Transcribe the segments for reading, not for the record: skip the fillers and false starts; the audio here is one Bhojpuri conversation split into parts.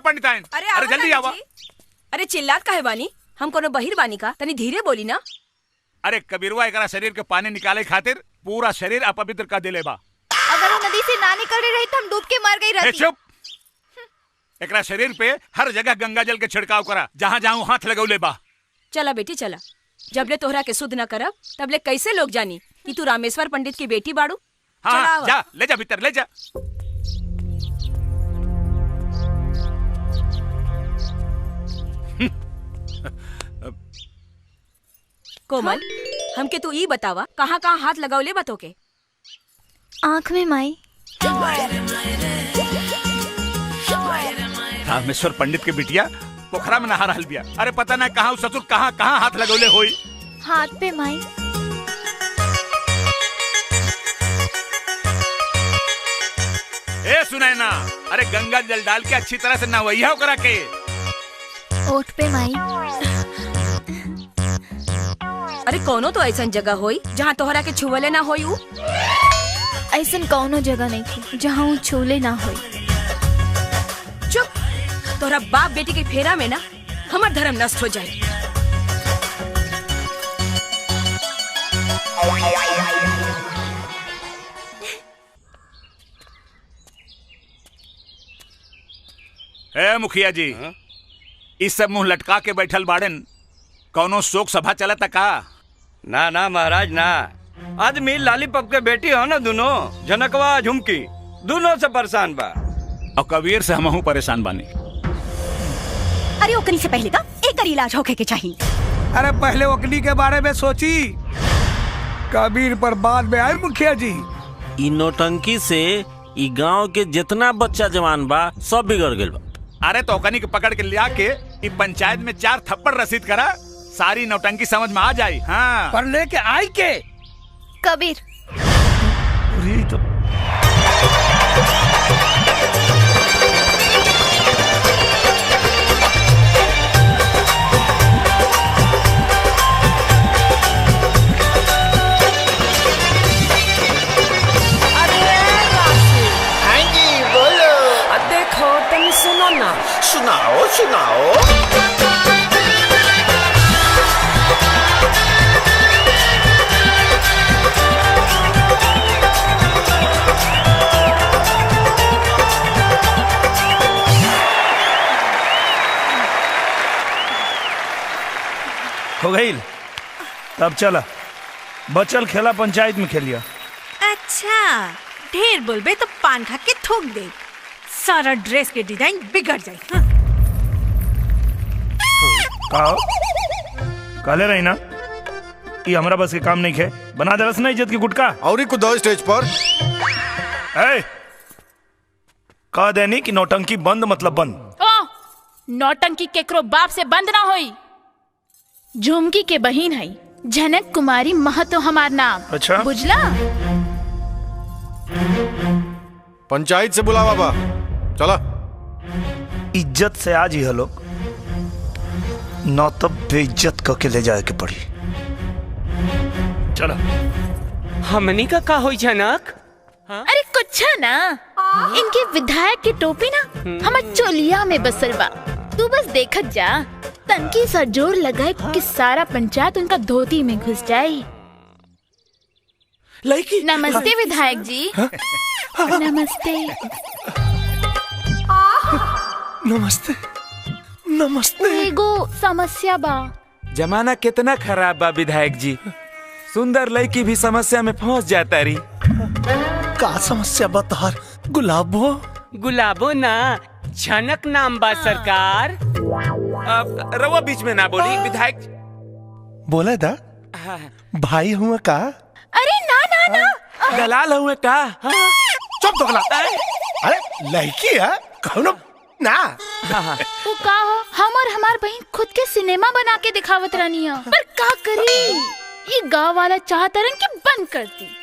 पंडित आइन। अरे जल्दी आवा। अरे चिल्लात काहे बानी? हम कोनो बहिर बानी का? तनी धीरे बोली ना। अरे कबीरवा एकरा शरीर के पानी निकाले खातिर पूरा शरीर अपवित्र कर देले बा। अगर वो नदी से ना निकल रही तो हम डूब के मर गई रहती। चुप। एकरा शरीर पे हर जगह गंगा जल के छिड़काव करा, जहाँ जहाँ हाथ लगौले बा। चला बेटी चला। जबले तोहरा के शुद्ध न करब तबले कैसे लोग जानी कि तू रामेश्वर पंडित की बेटी बाड़ू। हाँ, जा ले जा भीतर ले जा। कोमल, हमके तू ई बतावा कहाँ कहाँ हाथ लगावले बतो के? आँख में माई। रामेश्वर पंडित के बिटिया पोखरा में नहा रहल बिया। अरे पता ना कहाँ ससुर कहाँ कहाँ हाथ लगौले होई। हाथ पे माई। ए सुनाई ना, अरे गंगा जल डाल के अच्छी तरह से नहवैया करा के। ओठ पे माई। अरे कोनो तो ऐसा जगह होई जहाँ तोहरा के छुवले ना होई। ऐसा कौनो जगह नहीं थी जहाँ वो छूले ना होई। चुप। तोहरा बाप बेटी के फेरा में ना हमार धर्म नष्ट हो जाए। ए मुखिया जी, इस सब मुंह लटका के बैठल बाड़न, कौनो शोक सभा चलता का? ना ना महाराज ना, आदमी लालीपप के बेटी हो ना, दोनों जनकवा झुमकी दोनों से परेशान बा। और कबीर से हमहू परेशान बानी। अरे ओकनी से पहले का एक इलाज होके के चाहिए। अरे पहले ओकनी के बारे में सोची, कबीर पर बाद में आए मुखिया जी। इ नौटंकी से इ गांव के जितना बच्चा जवान बा सब बिगड़ गइल बा। अरे तो ओकनी के पकड़ के लिया के इ पंचायत में 4 थप्पड़ रसीद करा, सारी नौटंकी समझ में आ जाई। हाँ पर लेके आई के कबीर। तो देखो तुम सुनो ना। सुनाओ सुनाओ। हो गई। तब चला बचल खेला पंचायत में खेलिया। अच्छा ढेर बोलबे तो पान खा के थूक दे, सारा ड्रेस के डिजाइन बिगड़ जाए। हाँ? काले रही ना, ये हमारा बस के काम नहीं खे। बना दे रस ना इज्जत की गुटका। और कुछ दो स्टेज पर। कह देनी कि नौटंकी बंद मतलब बंद। ओ, नौटंकी केकरो बाप से बंद ना होई। झुमकी के बहिन है जनक कुमारी महतो हमार नाम। अच्छा बुझला? पंचायत से बुला बाबा, चला। इज्जत से आज ही लोग, न तब बेइज्जत करके ले जाए के पड़ी। चलो। हमनी का होई जनक? अरे कुछ ना, इनके विधायक की टोपी ना हमार चोलिया में बसल बा। तू बस देखत जा, तनकी सा जोर लगाए कि सारा पंचायत उनका धोती में घुस जाए। लड़की। नमस्ते विधायक जी। नमस्ते। नमस्ते नमस्ते। एगो समस्या बा। जमाना कितना खराब बा विधायक जी, सुंदर लड़की भी समस्या में फंस जाता रही। का समस्या बता? गुलाबो? गुलाबो ना, झनक नाम बा सरकार। रवा बीच में ना बोली विधायक। बोले दा भाई हुआ का? अरे ना ना ना, दलाल हुए का? चुप तो गला। अरे लड़की है कौनो ना। वो का हो, हम और हमार बहन खुद के सिनेमा बना के दिखावत रहनी है, पर का करी, ये गाँव वाला चाहता रन कि बंद करती।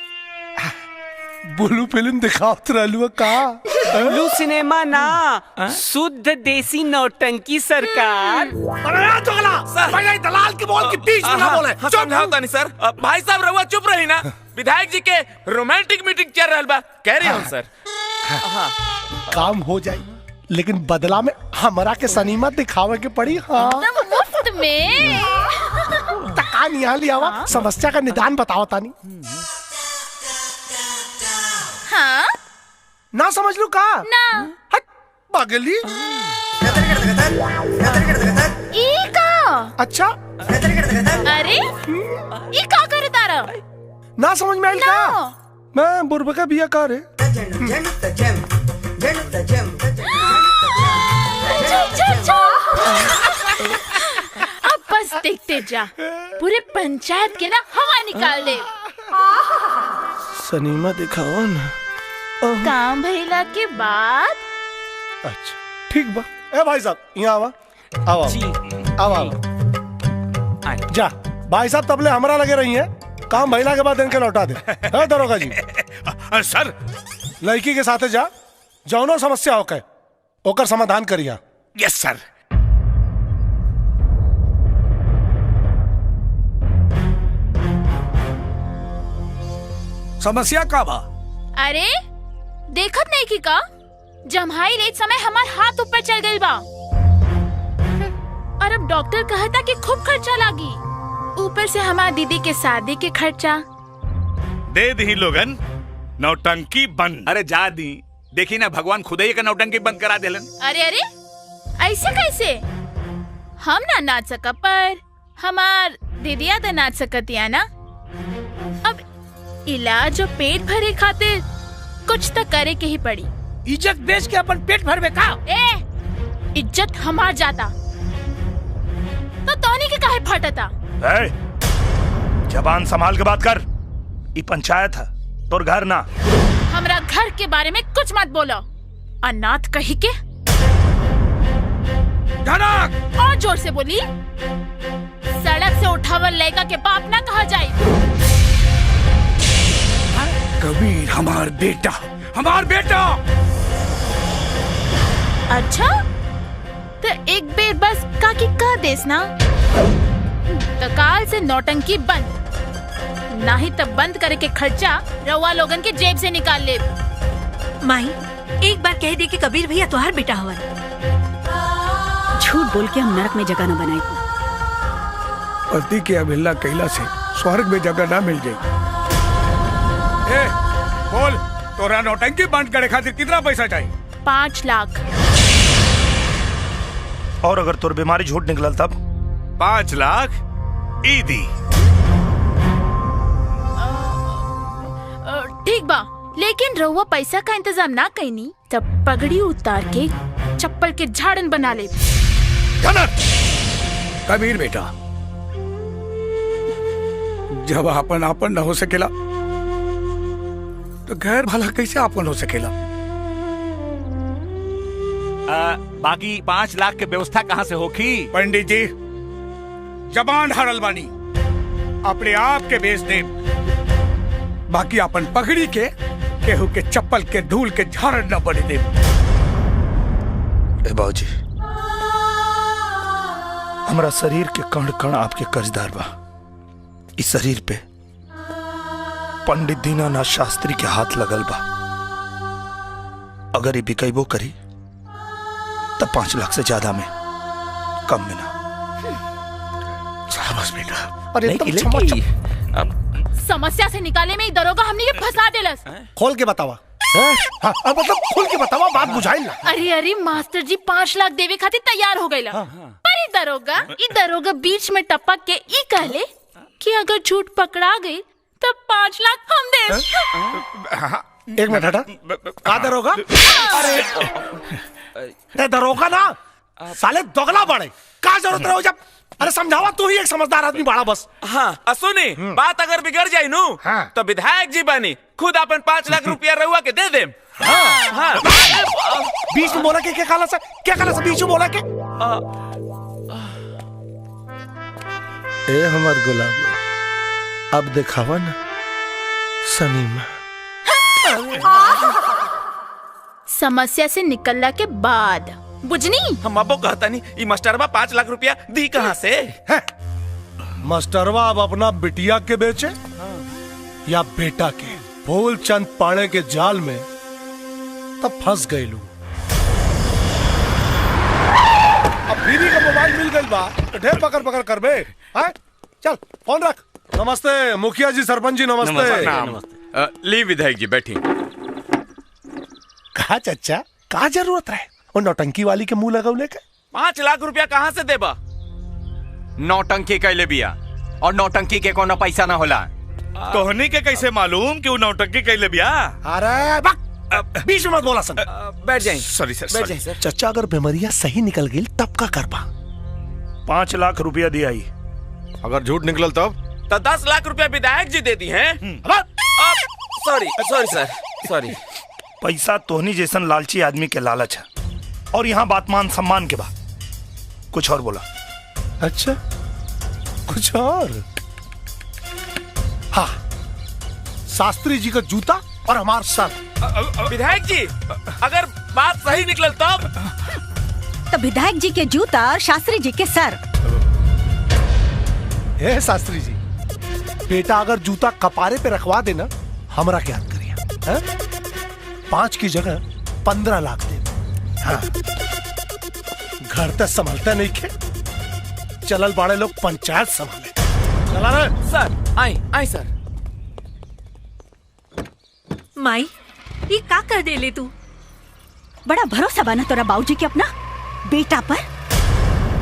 बोलू फिल्म दिखावत रहलू का? ब्लू सिनेमा ना, शुद्ध देसी नौटंकी सरकार। अरे तो गला, पहले दलाल के बोल के बीच में ना बोले। समझाओ नहीं सर। भाई साहब रहुआ चुप रही ना, विधायक जी के रोमांटिक मीटिंग चल रहा बा, कह रही हूँ सर। काम हो जाए लेकिन बदला में हमरा के सनीमा दिखावे के पड़ी। हाँ एकदम मुफ्त में। तका निहाल लियावा, समस्या का निदान बताओ तानी। हाँ ना समझ लू का? ना हट पागली। ई का? अच्छा अरे ई का करे तारा? ना समझ में आइल का? मैं बुरबा का बिया का रे। अब बस देखते जा, पूरे पंचायत के ना हवा निकाल दे। सनीमा दिखाओ ना। काम भइला के बाद। अच्छा ठीक बा। ए भाई साहब यहाँ आवा, आओ आओ। जा भाई साहब तबले हमरा लगे रही है, काम भइला के बाद इनके लौटा दे। दरोगा जी सर लड़की के साथे जा, जौनो समस्या होके ओकर समाधान करिया। यस सर। समस्या का बा? अरे देखत नहीं की का जम्हाई लेत समय हमार हाथ ऊपर चल गई बा, और अब डॉक्टर कहता कि खूब खर्चा लागी, ऊपर से हमार दीदी के शादी के खर्चा। दे दी लोगन नौटंकी बंद। अरे जा दी, देखी ना भगवान खुद ही का नौटंकी बंद करा देलन। अरे अरे ऐसे कैसे? हम ना नाच सका पर हमार दीदिया तो नाच सकतिया ना। अब इलाज और पेट भरे खातिर कुछ तो करे के ही पड़ी। इज्जत बेच के अपन पेट भरबे का? ए इज्जत हमार जाता तो तोनी के काहे फटता? जबान संभाल के बात कर, ये पंचायत है तोर घर ना। हमरा घर के बारे में कुछ मत बोलो, अनाथ कही के। धनक और जोर से बोली, सड़क से उठावल लड़का के बाप ना कहा जाए। कबीर हमार बेटा, हमार बेटा। अच्छा तो एक बेर बस काकी कह देस ना, तो काल से नौटंकी बंद, नहीं तब बंद करे के खर्चा रउआ लोगन के जेब से निकाल ले। माही एक बार कह दे कि कबीर भैया तुम्हार बेटा हवन। झूठ बोल के हम नरक में जगह न बनाई। पति की अवहेलना कैला से स्वर्ग में जगह ना मिल जाए। बोल तोरा नौटंकी बंद करे खातिर कितना पैसा चाहिए? 5 लाख। और अगर तोर बीमारी झूठ निकलल तब? 5 लाख ईदी। ठीक बा, लेकिन रउआ पैसा का इंतजाम ना कईनी तब पगड़ी उतार के चप्पल के झाड़न बना ले। कबीर बेटा, जब आपन आपन न हो सकेला तो गैर भला कैसे आपन हो सकेला? बाकी 5 लाख के व्यवस्था कहाँ से होगी? पंडित जी जबान हारल बानी, अपने आप के बेच दे, बाकी अपन पगड़ी के केहू के चप्पल के धूल के झाड़ न बने दे। बाबूजी हमारा शरीर के कण कण आपके कर्जदार बा। इस शरीर पे पंडित दीनानाथ शास्त्री के हाथ लगल बा। अगर ये बिकैबो करी तब 5 लाख से ज्यादा में कम में ना। शाबाश बेटा। अरे समस्या से निकाले में दरोगा हमने के फंसा देलस। खोल के बतावा। हाँ, मतलब खोल के बतावा, बात बुझाई ना। अरे अरे मास्टर जी 5 लाख देवे खातिर तैयार हो गईला। पर ई दरोगा बीच में टपक के ई कहले कि अगर झूठ पकड़ा गई तो 5 लाख हम दे। एक मिनट हटा, का दरोगा? अरे दरोगा ना साले दोगला बड़े, का जरूरत रहो जब? अरे समझावा, तू ही एक समझदार आदमी बड़ा बस। हाँ सुनी, बात अगर बिगड़ जाये नु तो विधायक जी बनी खुद अपन 5 लाख रुपया रहुआ के दे दे। हाँ। बीच में बोला के क्या खाला सा बीच में बोला के? ए हमार गुलाब, अब दिखावा ना सनीमा। समस्या से निकलने के बाद बुझनी हम अबो कहता नहीं, ये मास्टरवा 5 लाख रुपया दी कहाँ से? मास्टरवा अब अपना बिटिया के बेचे या बेटा के? फूलचंद पाड़े के जाल में तब फंस गए लोग। बा ढेर पकड़ पकड़ कर बे। हाँ? चल फोन रख। नमस्ते मुखिया जी, सरपंच जी नमस्ते। ली विधायक जी बैठी। कहा चच्चा का जरूरत है वो नौटंकी वाली के मुंह लगौले के? 5 लाख रुपया कहाँ से देबा? नौटंकी कैले बिया और नौटंकी के कोनो पैसा ना होला। तोहनी के कैसे मालूम कि वो नौटंकी कैले बिया? अरे बीच में मत बोला सन। बैठ जाइए। सॉरी सर, बैठ जाइए सर। चच्चा अगर बीमारियां सही निकल गई तब का करबा? 5 लाख रुपया दिया ही। अगर झूठ निकलल तब? तो 10 लाख रुपया विधायक जी दे दी हैं। सॉरी सॉरी सर, सॉरी। पैसा तोहनी जैसन लालची आदमी के लालच है, और यहाँ बात मान सम्मान के बा। कुछ और बोला? अच्छा कुछ और? हाँ, शास्त्री जी का जूता और हमार सर। विधायक जी अगर बात सही निकलल तब? तो विधायक जी के जूता और शास्त्री जी के सर। हे शास्त्री जी, बेटा अगर जूता कपारे पे रखवा देना हमरा क्या करिए? 5 की जगह 15 लाख दे। हाँ। घर तक संभलता नहीं खे, चलल बाड़े लोग पंचायत संभाले। चला रे सर। आई सर। माई ये का कर देले तू? बड़ा भरोसा बना तोरा बाबूजी के अपना बेटा पर।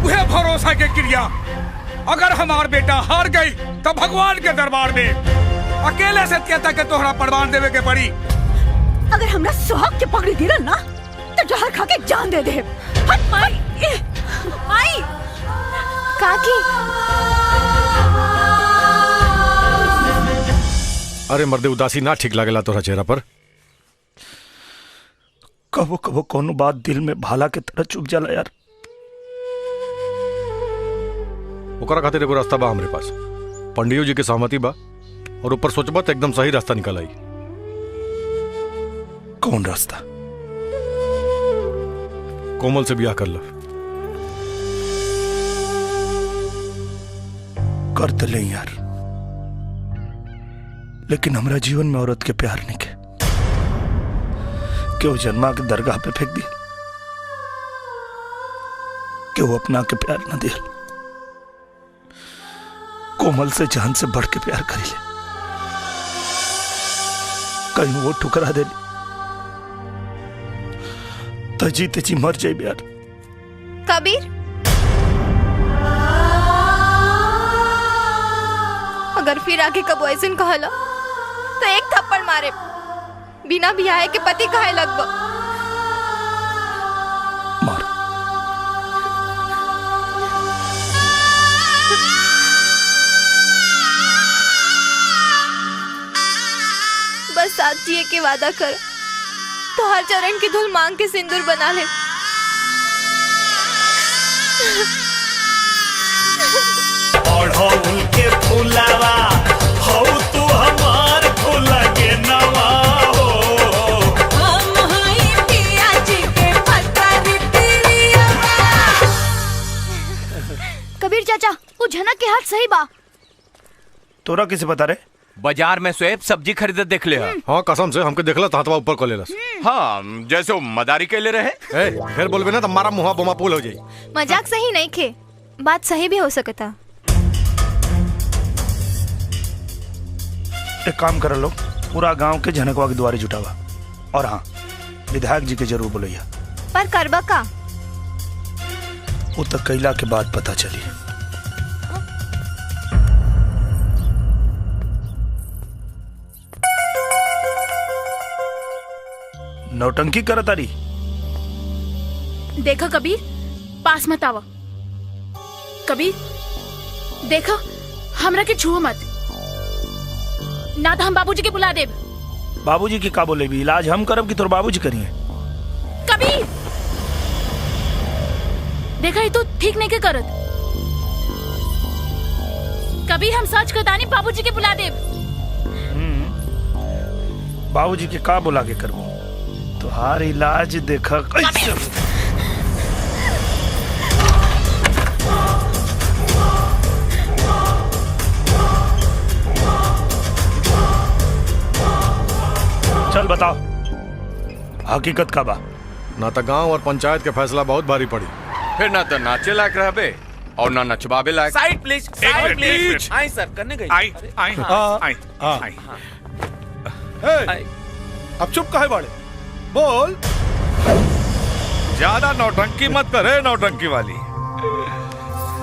वह भरोसा के क्रिया अगर हमार बेटा हार गई तो भगवान के दरबार में अकेले से कहता के तोहरा प्रमाण देवे के पड़ी। अगर हमरा सुहाग के पकड़ी दिला ना तो जहर खा के जान दे दे। हट माई। माई काकी अरे मर्दे उदासी ना ठीक लागेला तोरा चेहरा पर। कबो कबो कोनो बात दिल में भाला के तरह चुभ जाला यार। ओकरा खातिर एगो रास्ता बा हमरे पास। पंडियो जी के सहमति बा और ऊपर सोचबा तो एकदम सही रास्ता निकल आई। कौन रास्ता? कोमल से ब्याह कर लो। कर तो ले यार, लेकिन हमरा जीवन में औरत के प्यार नहीं के वो जन्मा के दरगाह पे फेंक दिया, कि वो अपना के प्यार न दिया। कोमल से जान से बढ़ के प्यार करी ले, कहीं वो ठुकरा दे तो जीते जी मर जाए यार। कबीर, अगर फिर आगे कबो ऐसे कहला तो एक थप्पड़ मारे, बिना बियाह के पति कहे लगबो। मार। बस साथ जिए के वादा कर तो हर चरण की धूल मांग के सिंदूर बना ले। के फुलावा हो तू हमार फूल के नवा हो। हम हई पिया जी के पतरी पिरियावा। कबीर चाचा, वो झनक के हाथ सही बा। तोरा किसे बता रे? बाजार में स्वेप सब्जी खरीदे देख ले। हाँ कसम से हमके देखला तो हाथवा ऊपर कर लेलस। हाँ जैसे वो मदारी के ले रहे। फिर बोलबे ना तो मारा मुहा बोमा पुल हो जाई। मजाक सही नहीं खे, बात सही भी हो सकता। एक काम कर लो, पूरा गांव के झनकवा के द्वारे जुटावा, और हाँ विधायक जी के जरूर बोलैया। पर करबा का? वो तक कैला के बाद पता चली। नौटंकी करत तारी। देखो कबीर, पास मत आवा। कबीर देखो, हमरा के छुओ मत, ना तो हम बाबूजी के बुला देब। बाबूजी की का बोले भी? इलाज हम करब कि तोर बाबूजी करिए? कबीर देखा ही तो ठीक नहीं के करत। कबीर हम सच कहतानी, बाबूजी के बुला देब। बाबूजी के का बुला के करबो? तुहार इलाज देखा कैसे। चल बताओ हकीकत का बा। ना तो गांव और पंचायत के फैसला बहुत भारी पड़ी। फिर ना तो नाचे लायक रहबे और ना नचवावे लायक। Side please, side please. आई सर, करने गई। आई आई आई आई। अब चुप काहे बाड़े? बोल। ज्यादा नौटंकी मत करे, नौटंकी वाली।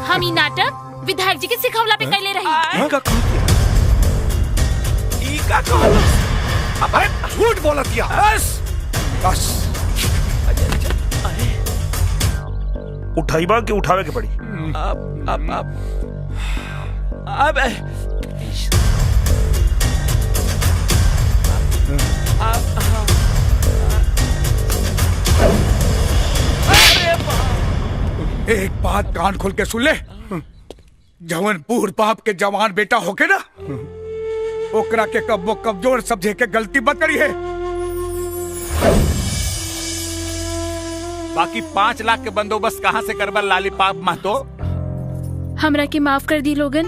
हम ई नाटक विधायक जी के सिखवला पे कैले रही। अरे झूठ बोला दिया। बस बस। उठाइबा के उठावे के पड़ी। अब एक बात कान खोल के सुन ले, जवन बूढ़ बाप के जवान बेटा होके ना, ओकरा के कब्बो कमजोर समझे के गलती मत करी है। बाकी 5 लाख के बंदोबस्त कहाँ से करबा लालीपाप महतो? हमरा के माफ कर दी लोगन,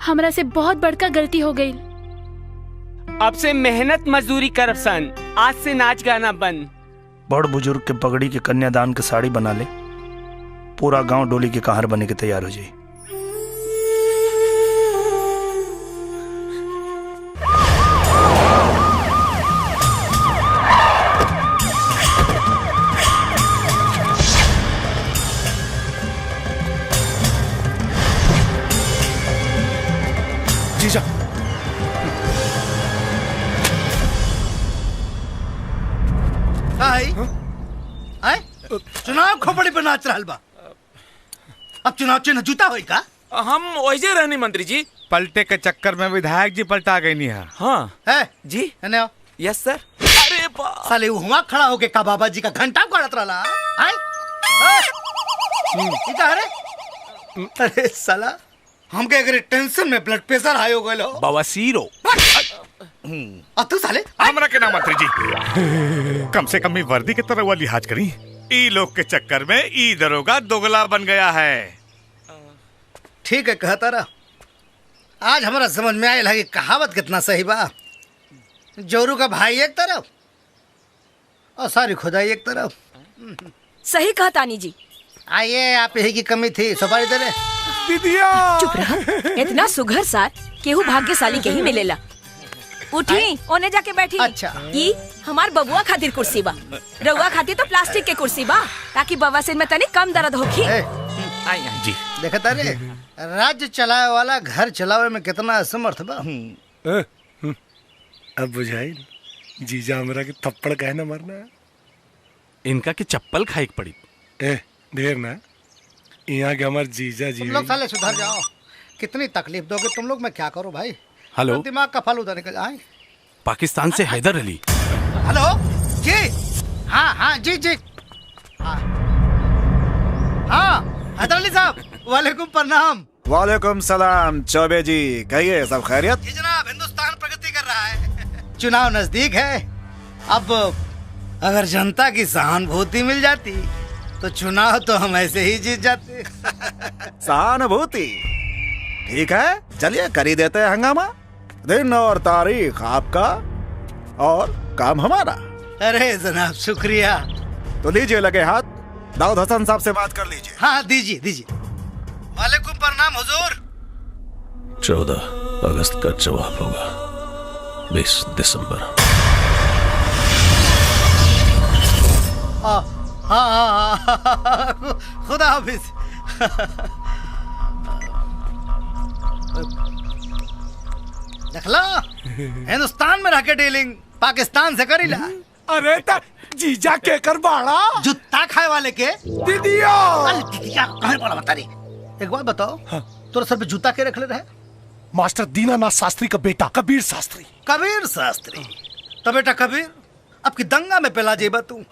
हमरा से बहुत बड़का गलती हो गई। अब से मेहनत मजदूरी करब सन, आज से नाच गाना बंद। बड़ बुजुर्ग के पगड़ी के कन्यादान के साड़ी बना ले, पूरा गांव डोली के कहार बने के तैयार हो जाए। जीजा चुनाव खोपड़ी पे नाच रहल बा। अब चुनाव चिन्ह जूता होई का? हम वैसे रहनी मंत्री जी। पलटे के चक्कर में विधायक जी पलटा गई नहीं है। हाँ है जी। है यस सर। अरे साले वहाँ खड़ा होके का बाबा जी का घंटा गाड़त रहला। अरे साला हमके अगर टेंशन में ब्लड प्रेशर हाई हो गए बवासीर हो। तू साले हमरा के नाम मंत्री जी, कम से कम वर्दी के तरह वाली लिहाज करी। ई लोग के चक्कर में ई दरोगा दोगला बन गया है। ठीक है कहता रहा। आज हमारा समझ में आया कि कहावत कितना सही बा। जोरू का भाई एक तरफ और सारी खुदाई एक तरफ। सही कहा तानी जी। आइए, आप यही की कमी थी, सुपारी दे रहे। दीदिया चुप रहा। इतना सुघर सार केहू भाग्यशाली के ही मिलेला। उठी ओने जाके बैठी। अच्छा। ई हमार बबुआ खातिर कुर्सी बा, रउआ खातिर तो प्लास्टिक के कुर्सी बा, ताकि बवासीर में तनी कम दर्द होखी। जी देखता रे, राज्य चलाए वाला घर चलावे में कितना असमर्थ बा। अब बुझाई जीजा हमरा के थप्पड़ काहे ना मारना है? इनका के चप्पल खाई पड़ी। ढेर ना यहाँ के हमारे जीजा जी। तुम लोग साले सुधर जाओ। कितनी तकलीफ दोगे तुम लोग, मैं क्या करूं भाई। हेलो, दिमाग का फालूदा निकल जाए। पाकिस्तान से हैदर अली। हेलो जी। हाँ हाँ जी जी। हाँ हैदर अली साहब, वालेकुम प्रणाम। वालेकुम सलाम चौबे जी, कहिए सब खैरियत? जी जनाब, हिंदुस्तान प्रगति कर रहा है। चुनाव नजदीक है। अब अगर जनता की सहानुभूति मिल जाती तो चुनाव तो हम ऐसे ही जीत जाते। सहानुभूति ठीक है, चलिए कर ही देते हैं हंगामा। दिन और तारीख आपका और काम हमारा। अरे जनाब शुक्रिया। तो लीजिए लगे हाथ, दाऊद हसन साहब से बात कर लीजिए। हाँ दीजिए दीजिए। वालेकुम प्रणाम हुजूर। 14 अगस्त का जवाब होगा 20 दिसंबर। हाँ खुदा हाफिज। देखला, हिंदुस्तान में रह के डीलिंग पाकिस्तान से करी ला। अरे जीजा के कर बाड़ा जुत्ता खाए वाले के दीदिया। दीदिया कहाँ पड़ा बता रही। एक बात बताओ, तोरा सर पे जूता के रखले रहे? मास्टर दीनानाथ शास्त्री का बेटा कबीर शास्त्री। कबीर शास्त्री तो बेटा कबीर, अब की दंगा में पेला जेबा तू।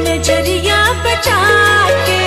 नजरिया बचा के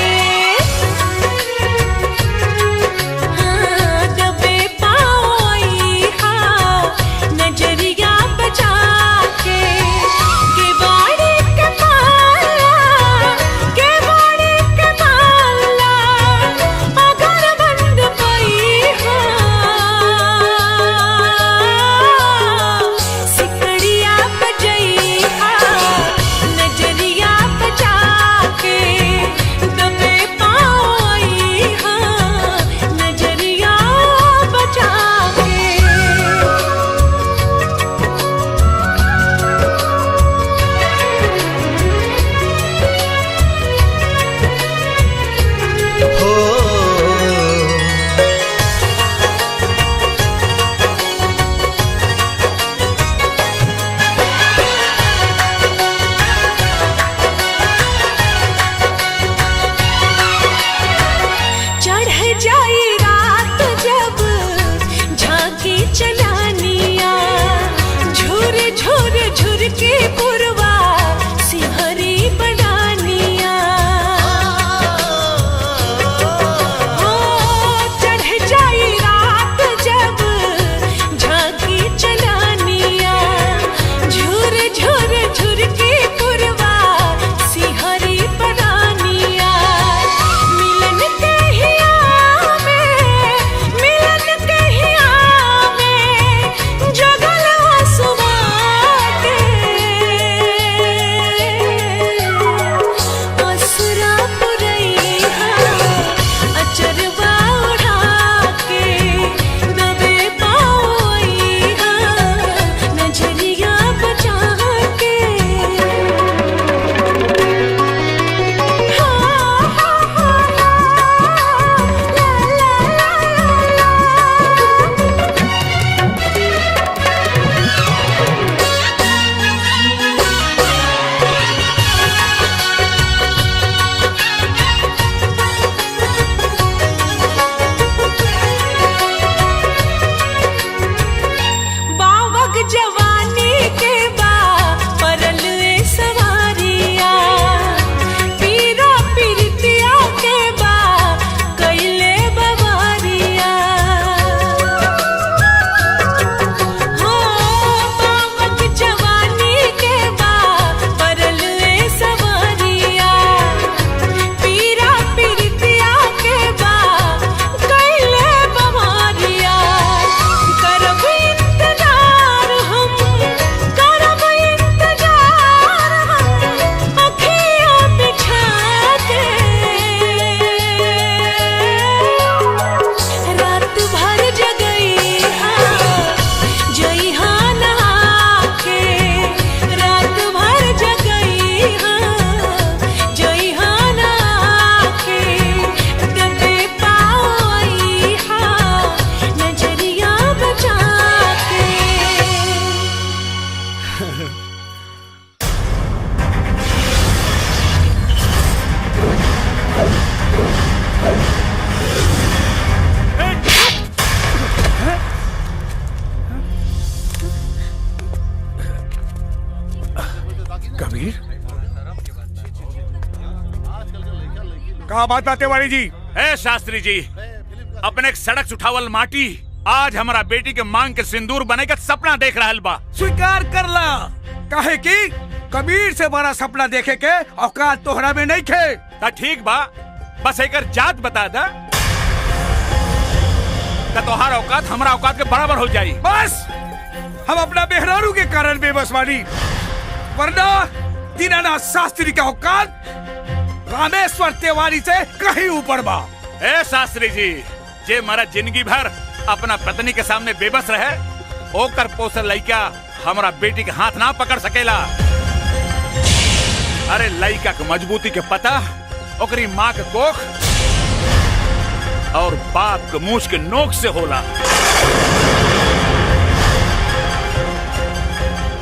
कहा बात बात तिवारी जी? ए शास्त्री जी, अपने एक सड़क उठावल माटी आज हमारा बेटी के मांग के सिंदूर बने का सपना देख रहा बा। स्वीकार कर ला, काहे की कबीर से बड़ा सपना देखे के औकात तोहरा में नहीं खे। ता ठीक बा, बस एक जात बता दा, तोहार औकात हमारा औकात के बराबर हो जाई। बस हम अपना बेहरारू के कारण बेबस वाली, वरना दीनानाथ शास्त्री का औकात रामेश्वर तिवारी से कहीं ऊपर बा। ए शास्त्री जी, जे मरा जिंदगी भर अपना पत्नी के सामने बेबस रहे, ओकर पोसल लइका हमारा बेटी के हाथ ना पकड़ सकेला। अरे लइका के मजबूती के पता ओकरी माँ के कोख और बाप के मूछ के नोक से होला।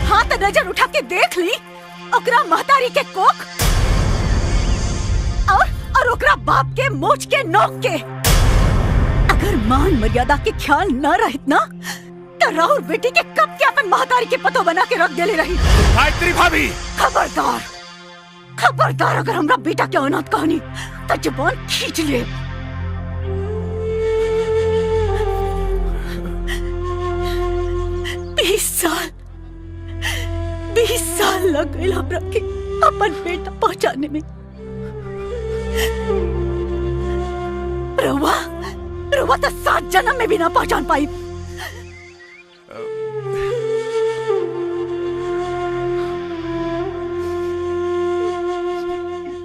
हाँ तो नजर उठा के देख ली ओकरा महतारी के कोख और ओकरा बाप के मूछ के नोक के। अगर मान मर्यादा के ख्याल न रहित ना तो राहुल बेटी के कब के अपन महतारी के पतो बना के रख देले रही। गायत्री भाभी, खबरदार खबरदार, अगर हमरा बेटा के अनाथ कहानी तो जुबान खींच ले। 20 साल लग गए हमरा के अपन बेटा पहचाने में। रवा तो 7 जन्म में भी ना पहचान पाई।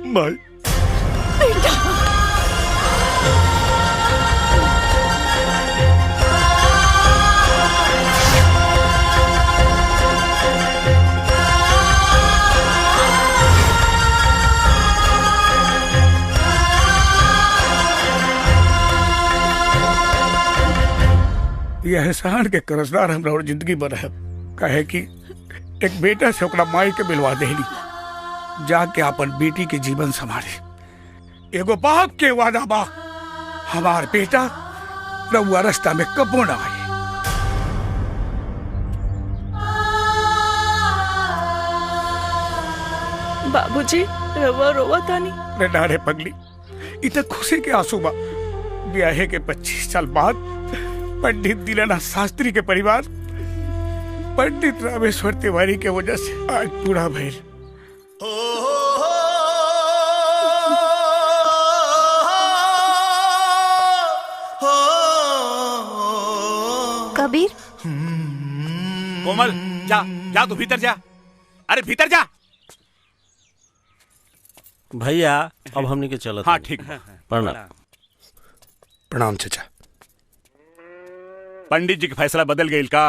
माई बेटा यह एहसान के कर्जदार हमरा और जिंदगी भर है। कहे कि एक बेटा से ओकरा माई के मिलवा देली, जाके अपन बेटी के जीवन संभाले। एगो बाप के वादा बा, हमार बेटा रउआ रास्ता में कबो ना आई। बाबूजी रवा रोवा तानी। रे नारे पगली, इतना खुशी के आंसू बा। ब्याहे के 25 साल बाद पंडित दीनानाथ शास्त्री के परिवार पंडित रामेश्वर तिवारी के वजह से आज पूरा भइल। कबीर, कोमल जा जा, तू भीतर जा। अरे भीतर जा भैया, अब हमने के चलत। हाँ ठीक, प्रणाम। प्रणाम चाचा। पंडित जी का फैसला बदल गई का?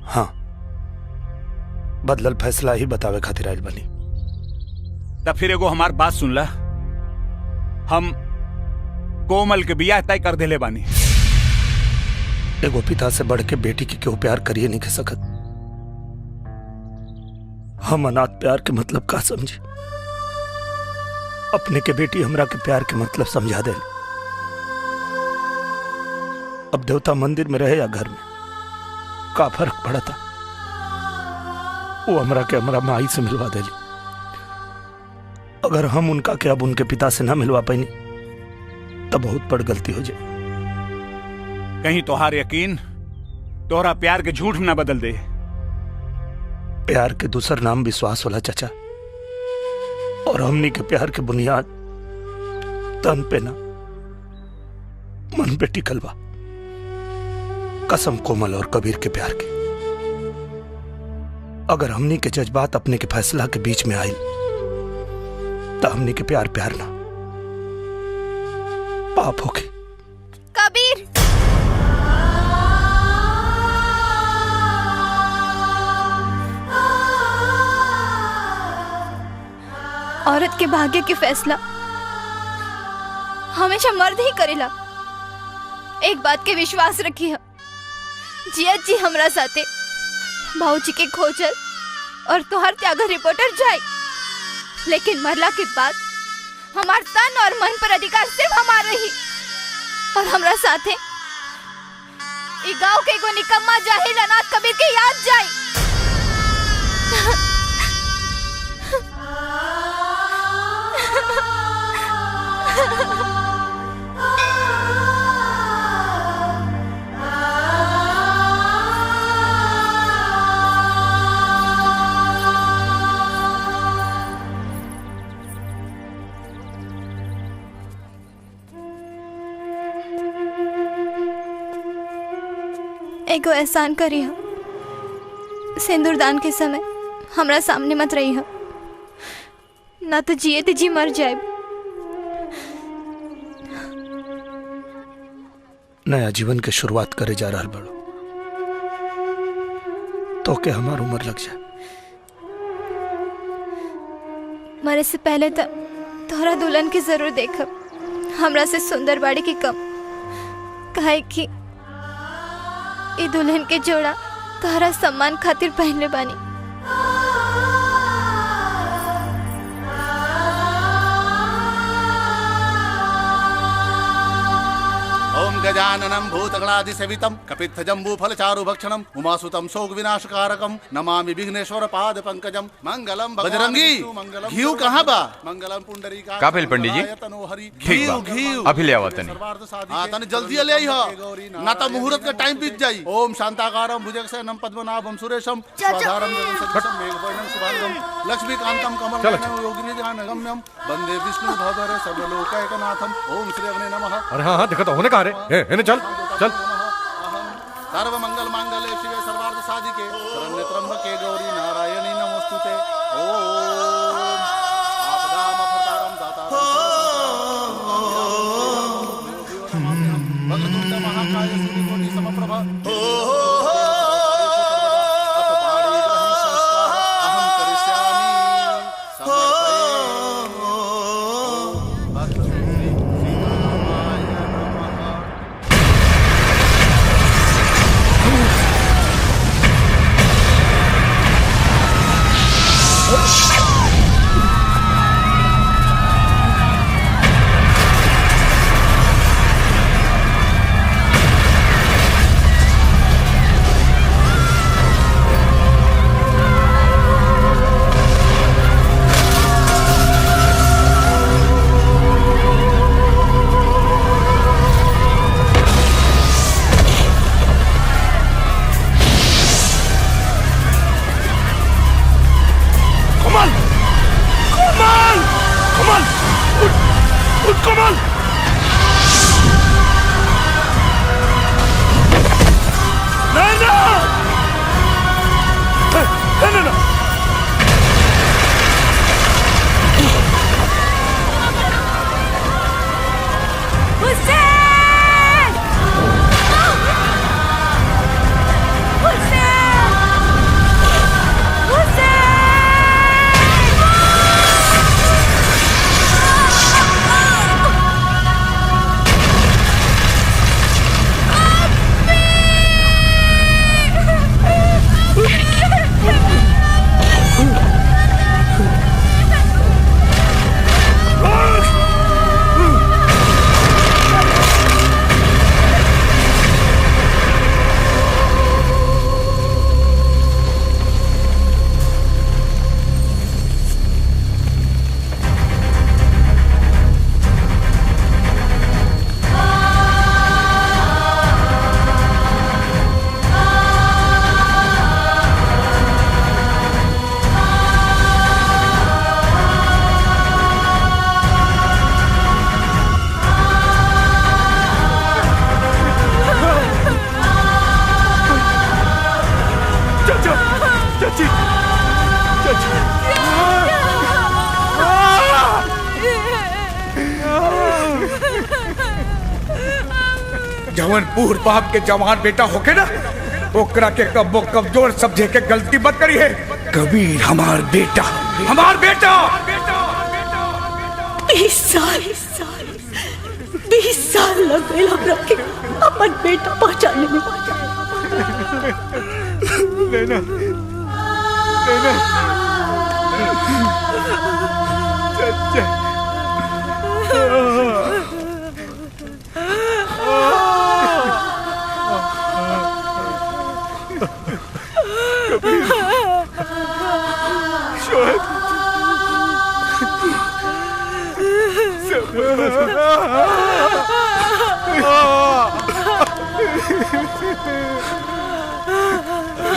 हाँ, बदलल फैसला ही बतावे खातिर आइल बनी। तब फिर एगो हमार बात सुन ला, हम कोमल के बियाह तय कर देले बानी। एगो पिता से बढ़ के बेटी की क्यों प्यार करिए नहीं कह सकत। हम अनाथ प्यार के मतलब का समझे। अपने के बेटी हमरा के प्यार के मतलब समझा दे। अब देवता मंदिर में रहे या घर में, का फर्क पड़ा था। वो हमरा के हमरा माई से मिलवा देली। अगर हम उनका के अब उनके पिता से ना मिलवा पाई तब बहुत बड़ गलती हो जाए। कहीं तोहार यकीन तोहरा प्यार के झूठ ना बदल दे। प्यार के दूसर नाम विश्वास होला चाचा, और हमनी के प्यार के बुनियाद तन पे ना मन पे टिकल बा। कसम कोमल और कबीर के प्यार के। अगर हमनी के जज्बात अपने के फैसला के बीच में आई तो हमनी के प्यार प्यार ना पाप होके। कबीर, औरत के भाग्य के फैसला हमेशा मर्द ही करेला। एक बात के विश्वास रखी है, जिया जी हमरा साथे भाऊजी के खोजल और तोहर त्याग रिपोर्टर जाए, लेकिन मरला के बाद हमार तन और मन पर अधिकार सिर्फ हमार रही। और हमरा साथे ई गांव के एगो निकम्मा जाहिल अनाथ कबीर के याद जाए। एगो एहसान करी हो, सिंदूरदान के समय हमरा सामने मत रही हो, ना तो जिए ते जी मर जाए। नया जीवन के शुरुआत करे जा रहा बड़ो, तो के हमार उम्र लग जाए। मरे से पहले तो तोहरा दुल्हन के जरूर देखब, हमरा से सुंदर बाड़ी की कम, काहे कि ई दुल्हन के जोड़ा तोहरा सम्मान खातिर पहनले बानी। ओम गजाननं भूतगणादिसेवितं कपित्थजम्बूफलचारुभक्षणं उमासुतं शोकविनाशकारकं नमामि विघ्नेश्वर पाद पंकजं मंगलम। बजरंगी घीव कहाँ बा? मंगलम पुंडरीका। का भेल पंडित जी? ठीक बा, अभी ले आवा तनी। हाँ तनी जल्दी ले आई हो, ना तो मुहूर्त का टाइम बीत जाई। ओम शांताकारं भुजगशयनं पद्मनाभं सुरेशं स्वाधारं जगन्सदृशं मेघवर्णं शुभांगं लक्ष्मीकान्तं कमलनयनं योगिनिजानगम्यं वन्दे विष्णु भवदर सर्वलोकैकनाथं। ओम श्री अग्ने नमः। अरे हाँ हाँ देखो तो होने कहा रे, चल चल। सर्व मंगल मांगल्ये शिवे सर्वार्थ साधिके शरण्ये त्र्यंबके गौरी नारायणी नमोस्तुते। ओम आपदामपहर्तारं दातारं वक्रतुंड महाकाय सूर्यकोटि समप्रभ। अहं करिष्यामि जवन पूर बाप के जवान बेटा होके ना, ओकरा के कब्बो कमजोर समझे के गलती मत करी है। कबीर हमार बेटा, हमार बेटा। 20 साल लग गए हमरा के अपन बेटा पहचानने में। लेना लेना चाचा।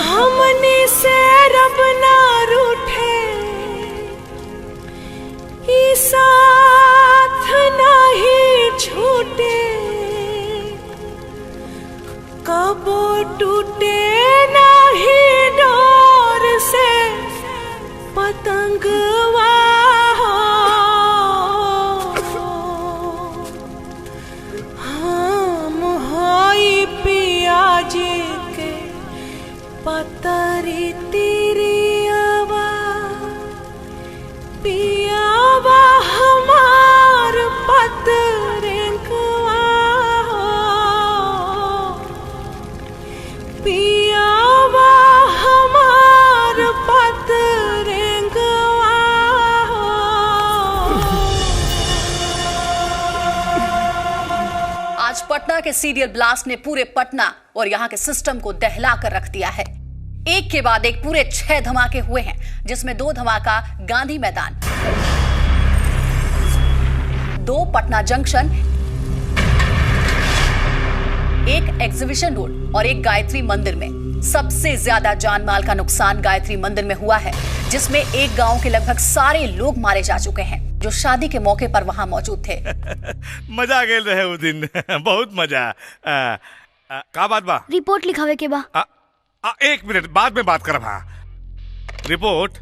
हमने से रब ना रूठे, ई साथ नहीं छूटे, कब कबो टूटे नाही डोर से पतंगवा हो। हम होई पिया जी के पतरी तिरियावा, पियावा हमार पतरेंकवा हो। पियावा हमार पतरेंकवा हो। आज पटना के सीरियल ब्लास्ट ने पूरे पटना और यहाँ के सिस्टम को दहला कर रख दिया है। एक के बाद एक पूरे 6 धमाके हुए हैं, जिसमें 2 धमाका गांधी मैदान, 2 पटना जंक्शन, 1 एग्जीबिशन रोड और 1 गायत्री मंदिर में। सबसे ज्यादा जान माल का नुकसान गायत्री मंदिर में हुआ है, जिसमें एक गांव के लगभग सारे लोग मारे जा चुके हैं जो शादी के मौके पर वहां मौजूद थे। मजा आ गेल रहे उस दिन। बहुत मजा। का बात बा? रिपोर्ट लिखावे के बा। 1 मिनट बाद में बात करब। रिपोर्ट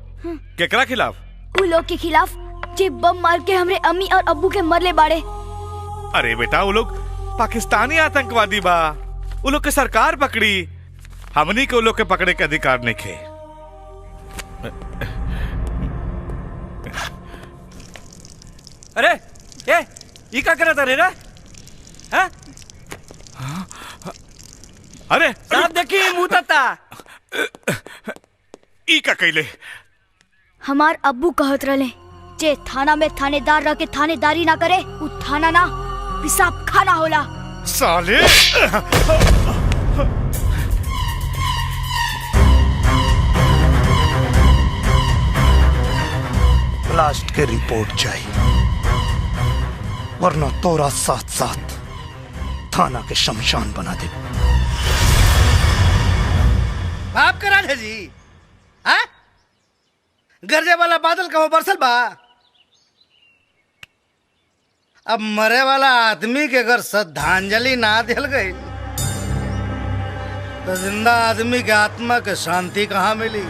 केकरा खिलाफ? उ लोग के खिलाफ जे बम मार के हमरे अम्मी और अब्बू के मरले बाड़े। अरे बेटा, वो लोग पाकिस्तानी आतंकवादी बा। वो लोग के सरकार पकड़ी, हमनी के वो लोग के पकड़े के अधिकार नहीं खे। अरे ये क्या करता रे? हाँ? अरे साहब देखिए मुंह तता। ई का कैले? हमार अब्बू कहत रहे जे थाना में थानेदार रह के थानेदारी ना करे, उ थाना ना पिसाब खाना होला। साले! ब्लास्ट के रिपोर्ट चाहिए, वरना तोरा साथ साथ थाना के शमशान बना दे। बाप करा दे जी। हाँ? गरजे वाला बादल कहो बरसल बा। अब मरे वाला आदमी के अगर श्रद्धांजलि ना दिल गई तो जिंदा आदमी के आत्मा के शांति कहाँ मिली?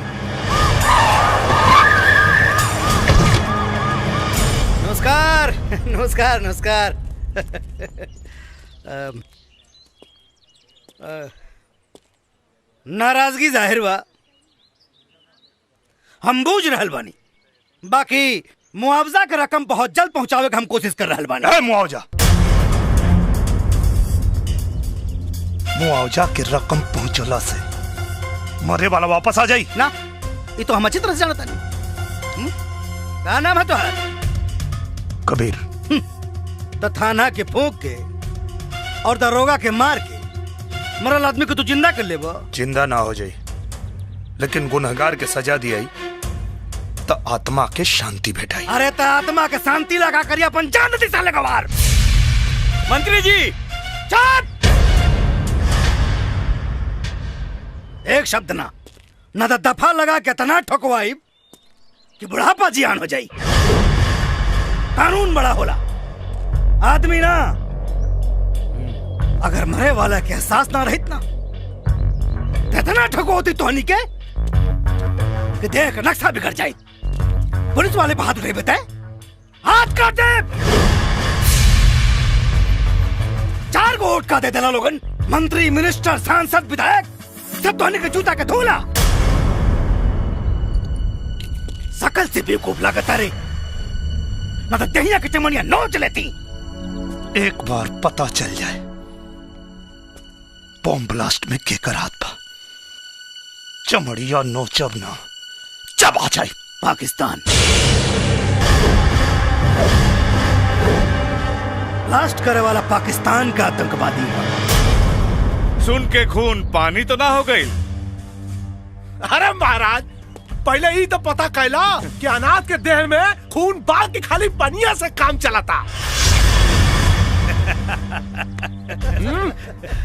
नमस्कार नमस्कार नमस्कार। नाराजगी जाहिर बा, हम बूझ रहल बानी, बाकी मुआवजा के रकम बहुत जल्द पहुंचावे के हम कोशिश कर रहल बानी। मुआवजा के रकम पहुंचला से मरे वाला वापस आ जाई ना। ये तो हम अच्छी तरह से जानता नहीं। क्या नाम है तुम्हारा? कबीर। तो थाना के फूंक के और दरोगा के मार के मरल आदमी को तू जिंदा कर लेबो? जिंदा ना हो जाई, लेकिन गुनहगार के सजा दियाई तो आत्मा के शांति भेटाई। अरे तो आत्मा के शांति लगा करिए अपन जान दी साले गवार। मंत्री जी चुप! एक शब्द ना तो दफा लगा के तना ठोकवाई कि बुढ़ापा जियान हो जाई। कानून बड़ा होला, आदमी ना। अगर मरे वाला के एहसास ना रहित ना तो इतना ठगो होती तोहनी के कि देख नक्शा बिगड़ जाए। पुलिस वाले पे हाथ नहीं बताए, हाथ काट दे। 4 गो वोट का दे देना लोगन, मंत्री मिनिस्टर सांसद विधायक सब तोहनी के जूता के धोला। सकल से बेवकूफ लागत रे, ना तो दहिया की चमनिया नोच लेती। एक बार पता चल जाए बॉम्ब ब्लास्ट में केकर हाथ था, चमड़िया नोचब ना चबा जाए। पाकिस्तान ब्लास्ट करे वाला पाकिस्तान का आतंकवादी है। सुन के खून पानी तो ना हो गई? अरे महाराज, पहले ही तो पता कैला कि अनाथ के देह में खून बाल की खाली पनिया से काम चलाता।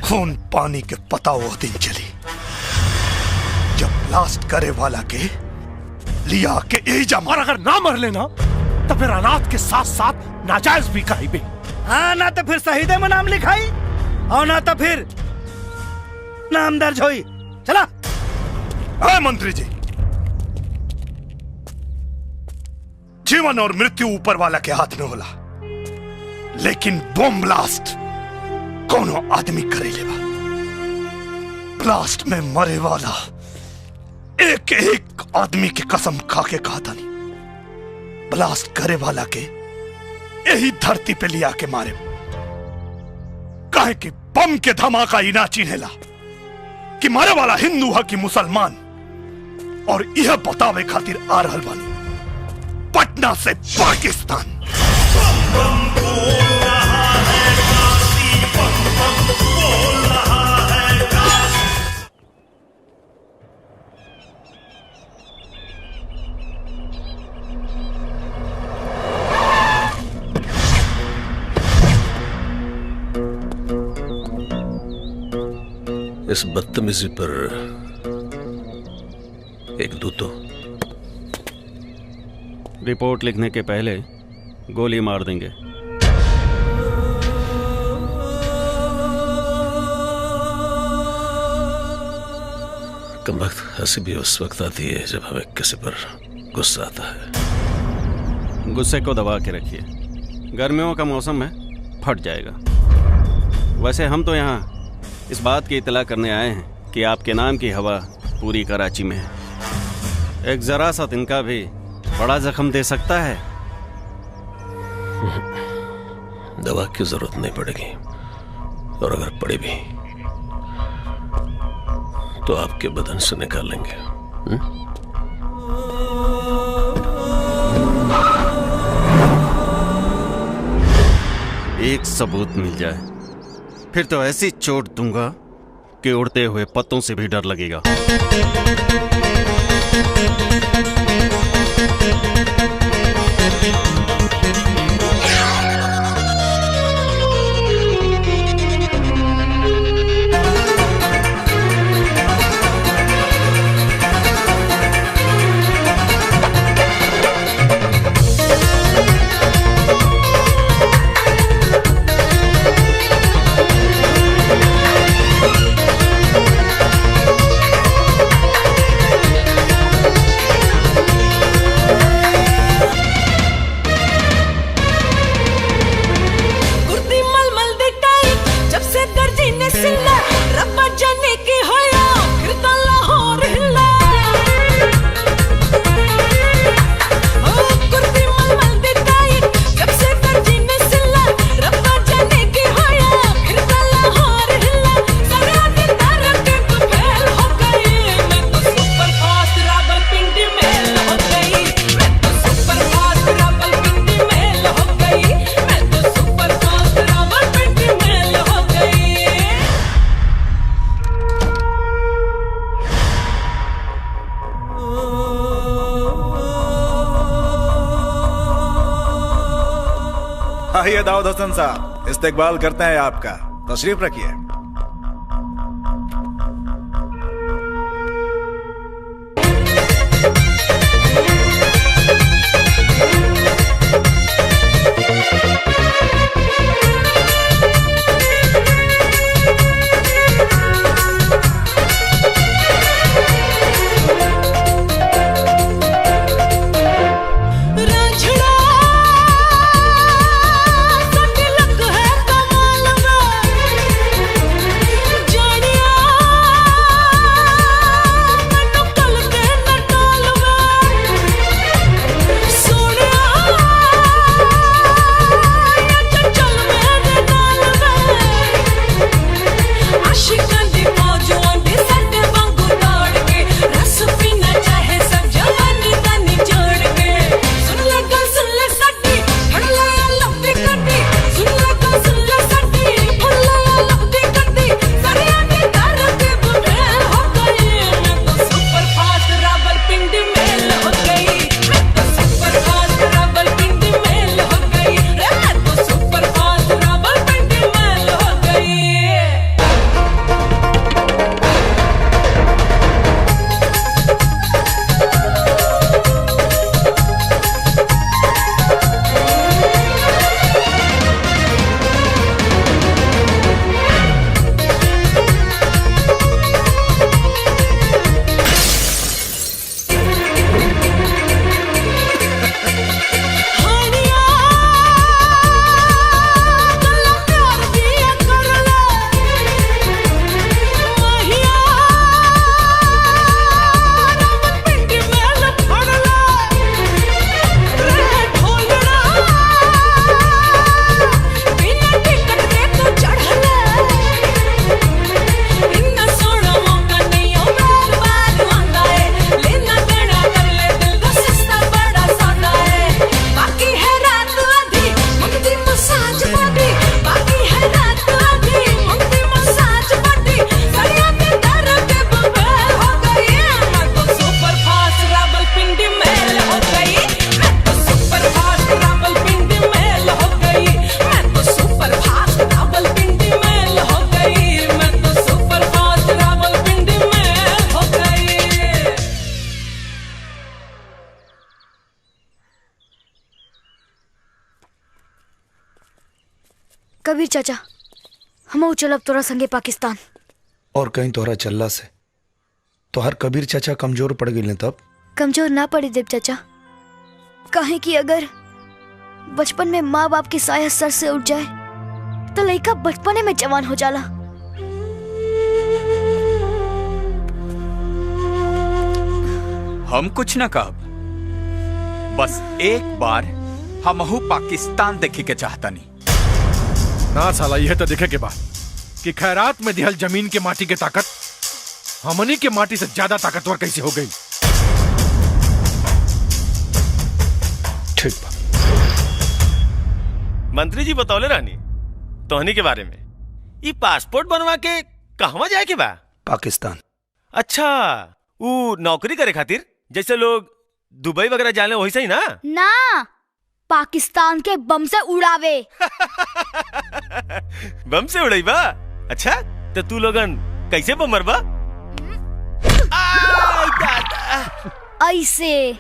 खून पानी के पता वो दिन चली जब ब्लास्ट करे वाला के लिया के एजा। और अगर ना मर लेना तो फिर अनाथ के साथ साथ नाजायज भी कहीं। हाँ, ना तो फिर शहीदे में नाम लिखाई और ना तो फिर नाम दर्ज होई। चला। हाँ मंत्री जी, जीवन और मृत्यु ऊपर वाला के हाथ में होला, लेकिन बम ब्लास्ट कोनो आदमी करे लेवा। ब्लास्ट में मरे वाला एक एक आदमी की कसम खा के कहा था नहीं, ब्लास्ट करे वाला के यही धरती पे लिया के मारे। काहे कि बम के धमाका ही ना चिन्हेला कि मारे वाला हिंदू है कि मुसलमान, और यह बतावे खातिर आ रहल बानी पटना से पाकिस्तान। इस बदतमीजी पर एक दूतो। रिपोर्ट लिखने के पहले गोली मार देंगे। कमबख्त हंसी भी उस वक्त आती है जब हमें किसी पर गुस्सा आता है। गुस्से को दबा के रखिए, गर्मियों का मौसम है, फट जाएगा। वैसे हम तो यहाँ इस बात की इतला करने आए हैं कि आपके नाम की हवा पूरी कराची में है। एक जरा सा तिनका भी बड़ा जख्म दे सकता है। दवा की जरूरत नहीं पड़ेगी, और अगर पड़े भी तो आपके बदन से निकालेंगे। एक सबूत मिल जाए फिर तो ऐसी चोट दूंगा कि उड़ते हुए पत्तों से भी डर लगेगा। आइए दाऊद हसन साहब, इस्तकबाल करते हैं आपका। तशरीफ रखिए। कबीर चाचा, हम चलब तोरा संगे पाकिस्तान। और कहीं तोहरा चलला से तोहर कबीर चाचा कमजोर पड़ गई तब? कमजोर ना पड़ी देव चाचा, काहे कि अगर बचपन में माँ बाप की साया सर से उठ जाए तो लड़का बचपने में जवान हो जाला। हम कुछ न कहब, बस एक बार हमहू पाकिस्तान देखे के चाहता नहीं। ना साला, यह तो देखे के बाद कि खैरात में दिहल जमीन के माटी के ताकत हमनी के माटी से ज्यादा ताकतवर कैसे हो गई। ठीक बा। मंत्री जी बतौले रानी तोहनी के बारे में, ये पासपोर्ट बनवा के कहवा जाए के बा? पाकिस्तान। अच्छा, वो नौकरी करे खातिर जैसे लोग दुबई वगैरह जाने वैसे ही ना? ना, पाकिस्तान के बम से उड़ावे। बम से उड़ाई बा? अच्छा, तो तू लोगन कैसे बम मरबा? ऐसे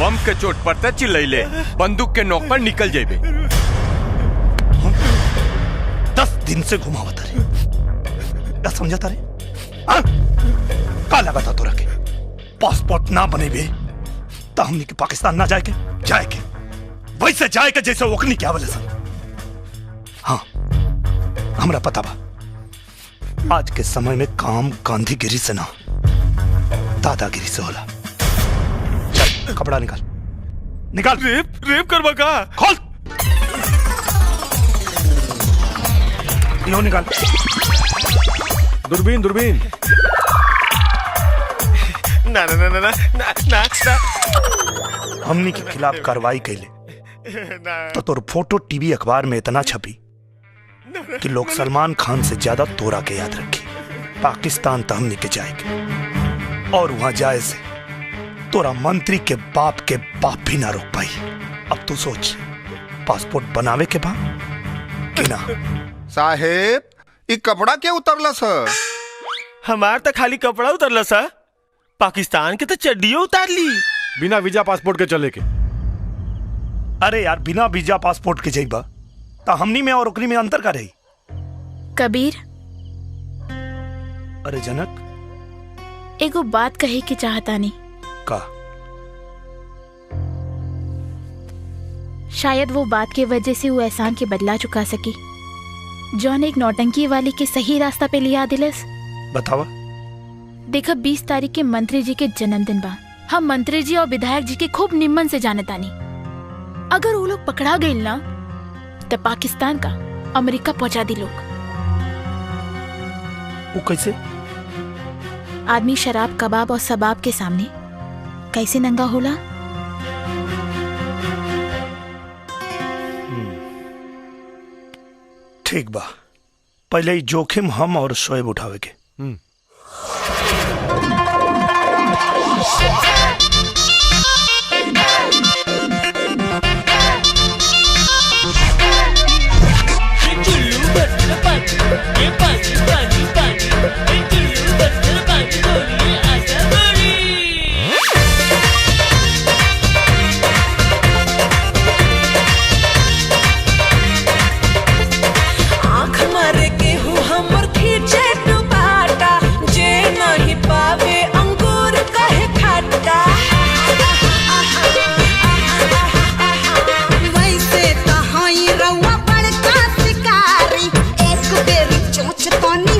बम के चोट पर त चिल्लैले, बंदूक के नोक पर निकल जेबे। 10 दिन से घुमावता रे, क्या समझता रे? का लगा था तोरा के पासपोर्ट ना बने बे तो हमनी के पाकिस्तान ना जाए के वैसे जाए के जैसे ओकनी क्या बोले सन। हाँ, हमरा पता बा आज के समय में काम गांधीगिरी से ना दादागिरी से होला। चल कपड़ा निकाल। रेप करवा का? खोल, यो निकाल। दूरबीन। ना ना ना ना ना ना ना ना। हमनी के खिलाफ कार्रवाई कैले तो तोर फोटो टीवी अखबार में इतना छपी कि लोग सलमान खान से ज्यादा तोरा के याद रखे। पाकिस्तान तो हमनी के जाएंगे और वहां जाए से तोरा मंत्री के बाप भी ना रोक पाई। अब तू सोच, पासपोर्ट बनावे के बा कि ना? साहेब, ये कपड़ा क्या उतरला सर? हमार तो खाली कपड़ा उतरला सर, पाकिस्तान के तो चड्डियों उतार ली। बिना वीजा पासपोर्ट के चले के? अरे यार, बिना वीजा पासपोर्ट के जाइबा तो हमनी में और ओकरी में अंतर का रही? कबीर, अरे जनक, एगो बात कहे के चाहता नहीं का? शायद वो बात के वजह से वो एहसान के बदला चुका सकी जौन एक नौटंकी वाले के सही रास्ता पे लिया दिलस। बतावा। देखा, 20 तारीख के मंत्री जी के जन्मदिन बा। हम मंत्री जी और विधायक जी के खूब निम्मन से जाने तानी। अगर वो लोग पकड़ा गए ना तो पाकिस्तान का अमेरिका पहुंचा दी लोग। वो कैसे? आदमी शराब, कबाब और सबाब के सामने कैसे नंगा होला? ठीक बा, पहले ही जोखिम हम और शोएब उठावे के। आँख मारे के हूँ हमर खींचे दुपाटा, जे नहीं पावे अंगूर कहे खट्टा। वैसे तो हई रउआ बड़का शिकारी, एक बेर चोंच तनी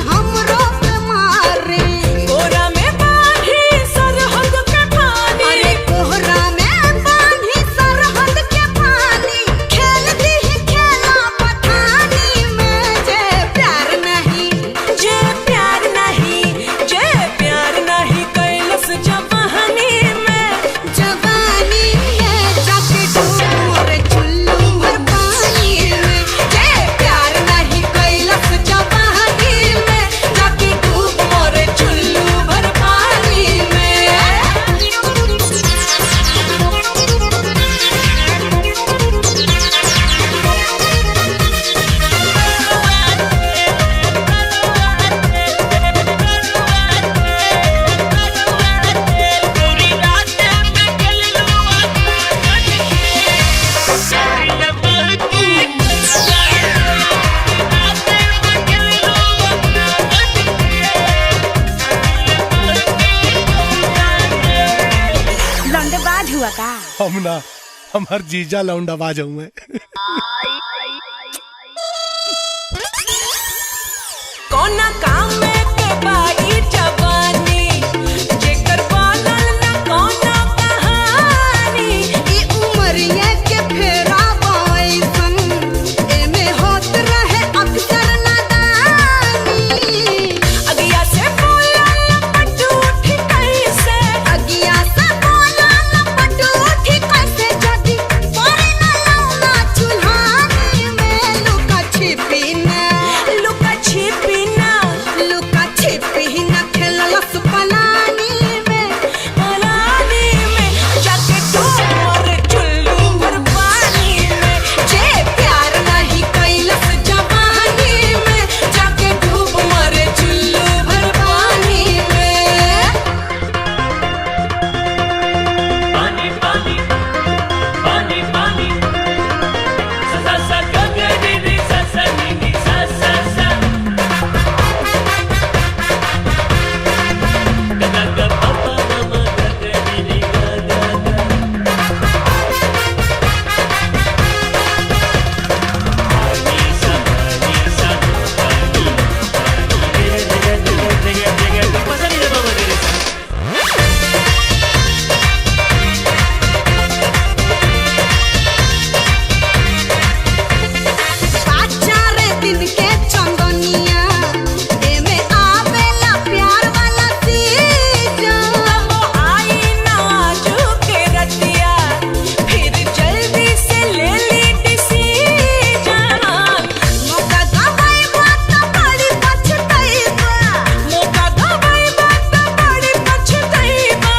हम ना हमार जीजा लौंडा बाज हूँ मैं। कोना काम में के बाई जवानी जेकर बनल ना कोना कहानी ई उमरिया के फेरा बाईसन एमे होत रहे अक्सर नादानी अगिया से बोला लपट उठी कैसे अगिया से बोला लपट उठी कैसे जदी परे ना लौना चुल्हानी में लुका छिपी ना खेललस पलानी में जाके डूब चुल्लू भर पानी में जे प्यार नहीं कैलस जवानी में जाके डूब मरे चुल्लू भर पानी में। पानी पानी पानी पानी सा सा गा गा रे रे सा सा नी नी सा सा सा दिन के चंदनिया एमे आवेला प्यार वाला सीजन वो आई नाजू के रतिया फिर जल्दी से ले ली डिसीजन मौका गवाई बात बड़ी पछताईबा मौका गवाई बात बड़ी पछताईबा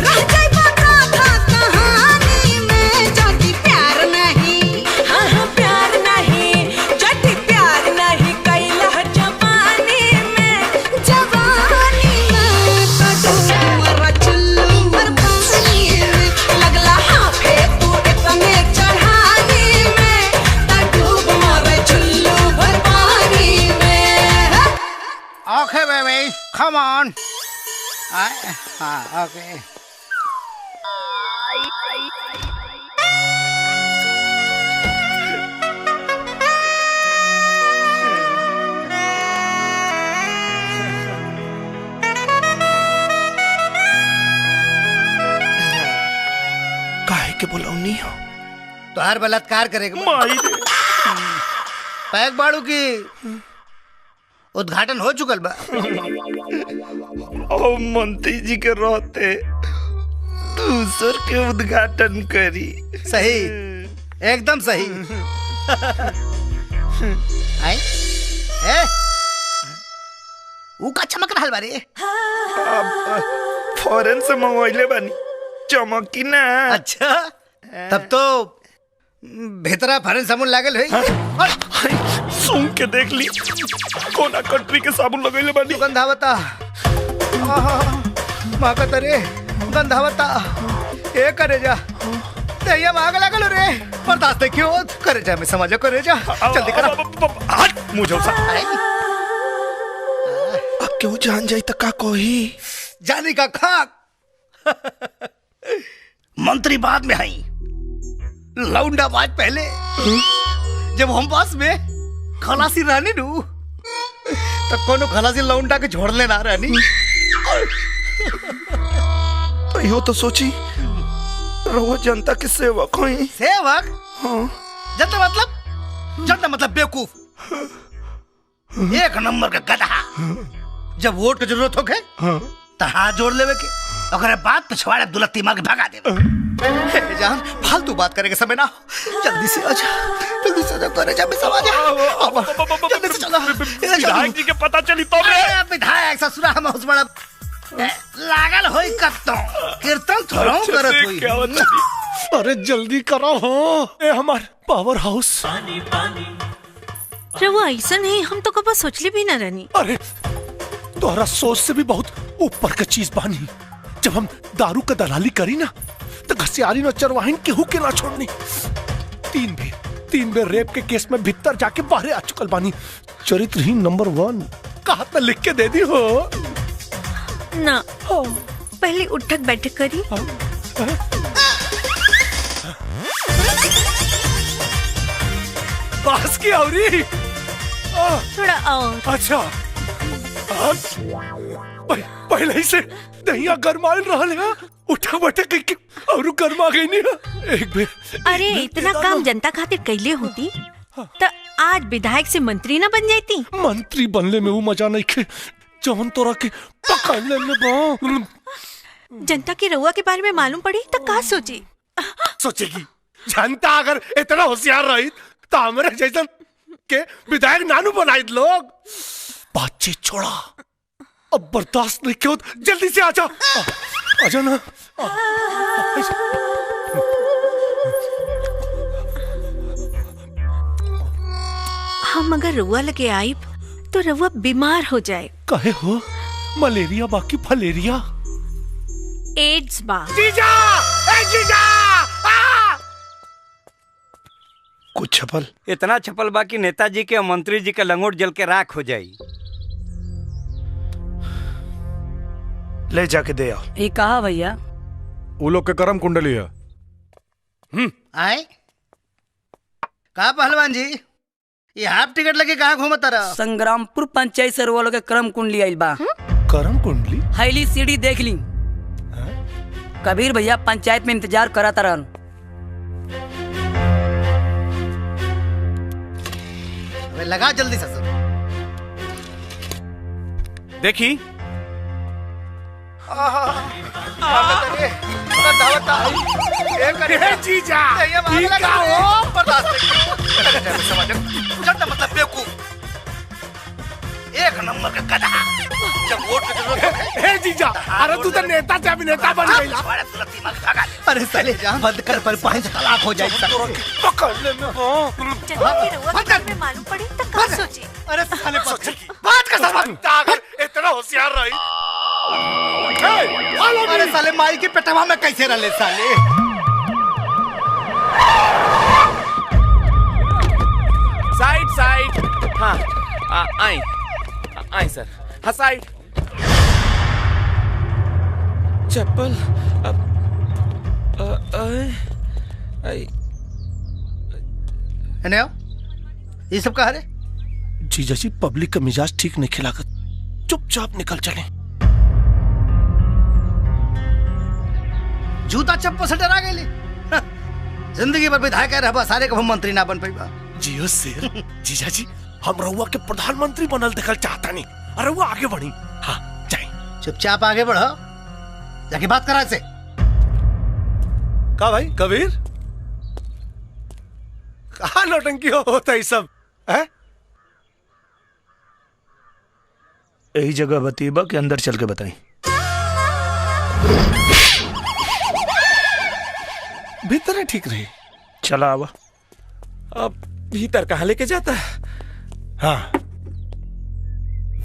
रह जाइबा गाथा कहानी में जदी प्यार नहीं हाँ प्यार नहीं जदी प्यार नहीं कैला जवानी में मरा चुल्लू भर पानी में लगला हाफे तू इतने चढ़ानी में डूब मरे चुल्लू भर पानी में। Okay, baby, come on. Okay. काहे के बोलौनी हो? तो हर बलात्कार करेगा माई पैक बाड़ू की उद्घाटन हो चुकल बा। ओ मंत्री जी के रहते दूसर के उद्घाटन करी। सही, एकदम सही। आई ए ऊ का चमक रहल बारे। फॉरेन से मंगवाइले बानी, चमकी ना। अच्छा, तब तो भीतरा फॉरेन साबुन लागल होई। सूंघ के देख ली, कोना कंट्री के साबुन लगैले बानी। गंधावता मागत रे, गंधावता ए करे जा तैया माग लागल रे। बर्दाश्त क्यों करे जा, मैं समझ करे जा, जल्दी करा। हट मुझे अब क्यों जान जाई त का कोही जानी का खाक। मंत्री बाद में आई, लौंडा बाज पहले। जब हम पास में खलासी रानी नू तब कोनो खलासी लौंडा के छोड़ लेना रानी। तो यो तो सोची रहो जनता के सेवक होई। सेवक? हाँ। जनता मतलब बेवकूफ, एक नंबर का गधा। जब वोट की जरूरत हो गए तो हाथ जोड़ लेवे के, अगर बात पिछवाड़े दुलत्ती मार के भगा दे। जान फालतू बात करेंगे समय ना, जल्दी से आजा, जल्दी से आजा करे जा, समझ आ, जल्दी से चला। विधायक जी के पता चली तो विधायक ससुरा हम उस बड़ा लागल होई कत्तो कीर्तन थोड़ा करत होई। अरे जल्दी करो हो, ए हमार पावर हाउस। रवा ऐसा नहीं, हम तो कब सोचली भी ना रहनी। अरे तोहरा सोच से भी बहुत ऊपर का चीज बानी। जब हम दारू का दलाली करी ना तो घसियारी न चरवाहिन केहू के ना छोड़नी। 3 बेर रेप के केस में भीतर जाके बाहर आ चुकल बानी। चरित्रहीन नंबर 1 कहा तो लिख के दे दी हो ना। पहले उठक बैठक करी। बास की अवरी थोड़ा और। अच्छा पहले ही से दहिया गरमाइल रहल है, उठा बैठे कहीं और गरमा गई नहीं एक बेर। अरे इतना काम जनता खातिर कैले होती तो आज विधायक से मंत्री ना बन जाती। मंत्री बनले में वो मजा नहीं खे जवन तोरा के पकड़ने में बा। जनता की रउआ के बारे में मालूम पड़ी तो का सोची? सोचेगी जनता अगर इतना होशियार रही तो हमारे जैसा के विधायक नानू बनाई लोग। बातचीत छोड़ा, अब बर्दाश्त नहीं क्यों, जल्दी से आजा आजा ना। हम अगर रउआ लगे आइब तो रउआ बीमार हो जाए। कहे हो मलेरिया बाकी फलेरिया? एड्स बा। जीजा ए जीजा कुछ छपल, इतना छपल बाकी नेताजी के और मंत्री जी के लंगोट जल के राख हो जाई। ले जाके दे आओ। ये कहा भैया? वो लोग के कर्म कुंडली है। आए कहा पहलवान जी, ये हाफ टिकट लगे कहाँ घूमता रहा? संग्रामपुर पंचायत से रोवा लोग के कर्म कुंडली आइल बा। कर्म कुंडली? हैली सीढ़ी देख ली। कबीर भैया पंचायत में इंतजार कराता रहन। लगा जल्दी से सर। देखी जीजा मतलब बेवकूफ एक नंबर का गधा। जब वोट की जरूरत है जीजा, अरे तू तो नेता से अभिनेता बन गई। अरे साले बंद कर पर पांच तलाक हो जाए। पकड़ने में जनता की रउआ के बारे में मालूम पड़ी तो का सोची? अरे साले सोचेगी बात का सबक अगर इतना होशियार रही। अरे साले माई के पेटवा में कैसे रले साले? Side side. हाँ आई आई सर। हाँ साइड। चप्पल ये सब कहा रे? जीजा जी पब्लिक का मिजाज ठीक नहीं खिलाकर चुपचाप निकल चले। जूता चप्पल से डरा गए। जिंदगी भर विधायक रहा सारे को मंत्री ना बन पाई। जियो शेर। जीजा जी हम रउआ के प्रधानमंत्री बनल देखल चाहता नहीं। अरे वो आगे बढ़ी। हाँ जाए। चुपचाप आगे बढ़ो, जाके बात करा से। का भाई कबीर कहा नौटंकी होता है सब है? यही जगह बतीबा के अंदर चल के बताई। भीतर ठीक रही। चला आवा। अब भीतर कहाँ लेके जाता है? हाँ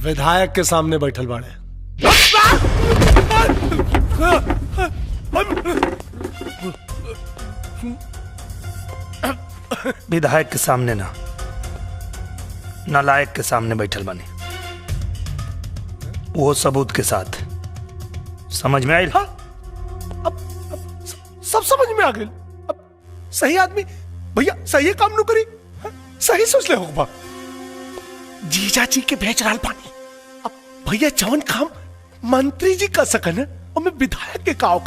विधायक के सामने बैठल बाड़े। विधायक के सामने ना, नालायक के सामने बैठल बने, वो सबूत के साथ। समझ में आई? हाँ, अब सब समझ में आ गए। अब सही आदमी भैया सही काम नु करी। सही सोच ले होगा। जीजा जी के भेज रहा पानी। अब भैया जवन काम मंत्री जी कर सकन और मैं विधायक के काव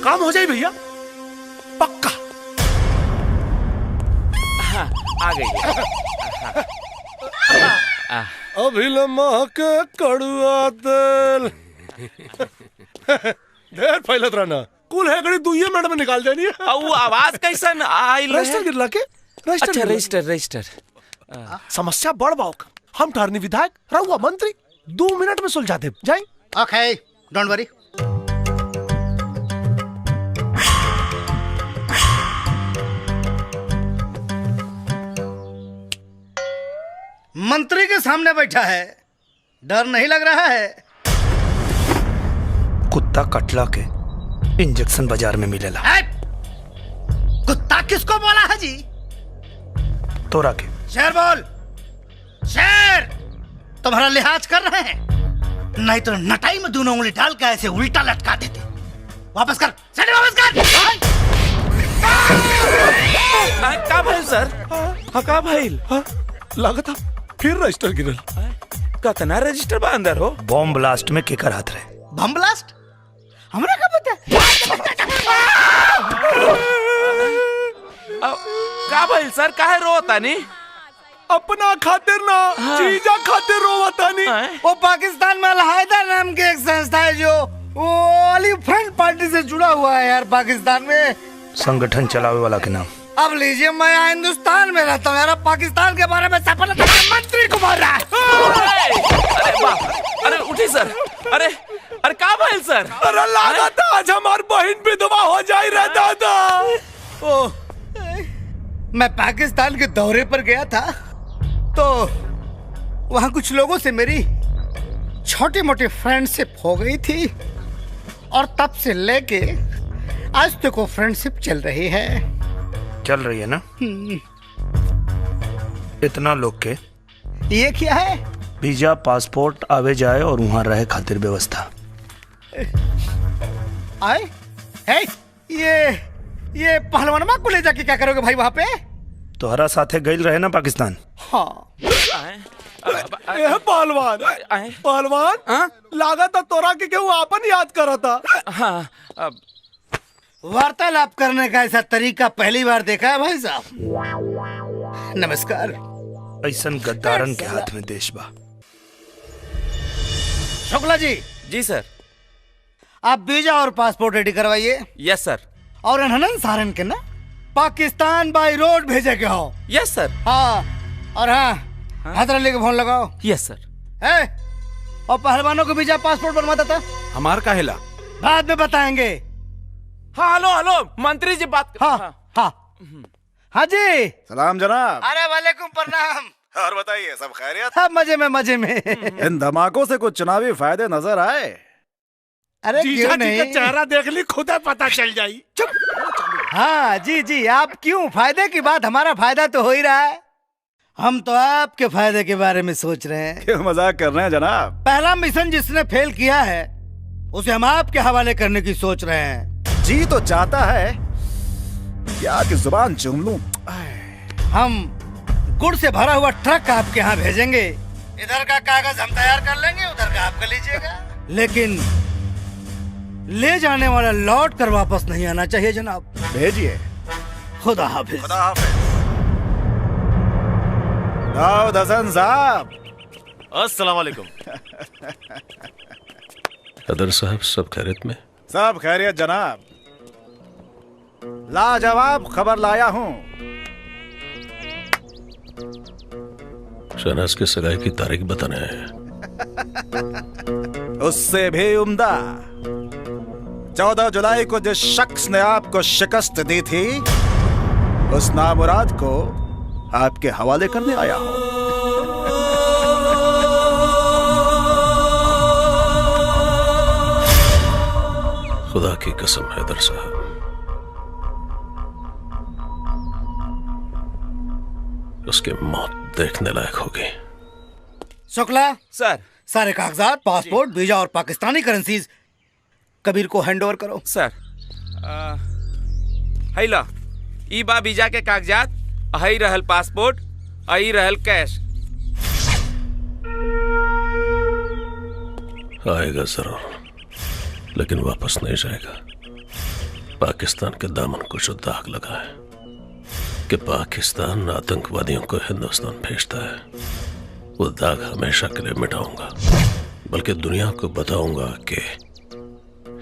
काम हो जाए भैया पक्का। हाँ, आ गई। अभिलमा के कड़ुआ तेल ढेर फैलत रहना। कुल है गड़ी 2 मिनट में निकाल देनी है। वो आवाज कैसन आइल है? रजिस्टर गिरला के? अच्छा रजिस्टर। समस्या बढ़ बाओ। हम ठहरनी विधायक, रहुआ मंत्री, 2 मिनट में सुलझा दे। जाए। ओके डोंट वरी। मंत्री के सामने बैठा है, डर नहीं लग रहा है? कुत्ता कटला के इंजेक्शन बाजार में मिलेला। कुत्ता किसको बोला है जी? तोरा के। शेर बोल। शेर तुम्हारा लिहाज कर रहे हैं, नहीं तो नटाई में दोनों उंगली डाल के ऐसे उल्टा लटका देते। वापस कर, वापस कर। का भइल सर? हाँ का भइल? लगा था फिर रजिस्टर गिरल। कतना रजिस्टर बा अंदर हो? बॉम्ब ब्लास्ट में केकर हाथ रहे? बम ब्लास्ट हमरा का पता? का भइल सर? काहे रोतानी? अपना खातिर ना जीजा खातिर रोवतानी। वो पाकिस्तान में अलहायदा नाम की एक संस्था है जो वो वाली फ्रंट पार्टी से जुड़ा हुआ है यार पाकिस्तान में। संगठन चलावे वाला के नाम? अब लीजिए मैं यहाँ हिंदुस्तान में रहता हूँ यार, पाकिस्तान के बारे में सफल मंत्री को बोल रहा है। अरे बाप, अरे उठी सर। अरे अरे का भइल सर? अरे लगा था आज हमार बहन विधवा हो जाई रे दादा। ओ, मैं पाकिस्तान के दौरे पर गया था तो वहाँ कुछ लोगों से मेरी छोटी मोटी फ्रेंडशिप हो गई थी और तब से लेके आज तक वो फ्रेंडशिप चल रही है। चल रही है ना? इतना लोग के ये क्या है? वीजा पासपोर्ट आवे जाए और वहाँ रहे खातिर व्यवस्था। आए है ये पहलवानमा को ले जाके क्या करोगे भाई वहाँ पे? तोहरा साथे गइल रहे ना पाकिस्तान? हाँ पहलवान लागा था तोरा के क्यों आपन याद करा था। हाँ वार्तालाप करने का ऐसा तरीका पहली बार देखा है भाई साहब। नमस्कार। ऐसा गद्दारन के हाथ में देश बा। शुक्ला जी। जी सर। आप वीजा और पासपोर्ट रेडी करवाइए। यस सर। और अनंत सारन के ना पाकिस्तान बाई रोड भेजे के हो। यस सर। हाँ और हाँ हैदर अली को फोन लगाओ। यस सर। है और पहलवानों को वीजा पासपोर्ट बनवाता था। हमार का हिला बाद में बताएंगे। हाँ हेलो हेलो मंत्री जी बात। हाँ हाँ हाँ जी। सलाम जनाब। अरे वालेकुम प्रणाम। और बताइए सब खैरियत? सब मजे में मजे में। इन धमाकों से कुछ चुनावी फायदे नजर आए? अरे जीजा जी का चेहरा देख ली खुदा पता चल जाई। चुप। हाँ जी जी आप क्यों? फायदे की बात, हमारा फायदा तो हो ही रहा है। हम तो आपके फायदे के बारे में सोच रहे हैं। क्यों मजाक कर रहे हैं जनाब? पहला मिशन जिसने फेल किया है उसे हम आपके हवाले करने की सोच रहे हैं। जी तो चाहता है क्या कि जुबान चूम लूं। हम गुड़ से भरा हुआ ट्रक आपके यहाँ भेजेंगे। इधर का कागज हम तैयार कर लेंगे, उधर का आप कर लीजिएगा। लेकिन ले जाने वाला लौट कर वापस नहीं आना चाहिए जनाब। भेजिए। खुदा हाफिज। खुदा हाफिज। दाऊद हसन साहब। अस्सलाम वालेकुम। अदर साहब सब खैरियत में? सब खैरियत जनाब। लाजवाब खबर लाया हूँ। शहनाज की सगाई की तारीख बताने आए हैं। उससे भी उम्दा 14 जुलाई को जिस शख्स ने आपको शिकस्त दी थी उस नामुराद को आपके हवाले करने आया हूँ। खुदा की कसम हैदर साहब, उसकी मौत देखने लायक होगी। शुक्ला सर। सारे कागजात, पासपोर्ट, वीजा और पाकिस्तानी करेंसीज कबीर को हैंड ओवर करो। सर हैला ई बा वीजा के कागजात, हई रहल पासपोर्ट, हई रहल कैश। आएगा जरूर लेकिन वापस नहीं जाएगा। पाकिस्तान के दामन को जो दाग लगा है कि पाकिस्तान आतंकवादियों को हिंदुस्तान भेजता है, वो दाग हमेशा के लिए मिटाऊंगा। बल्कि दुनिया को बताऊंगा कि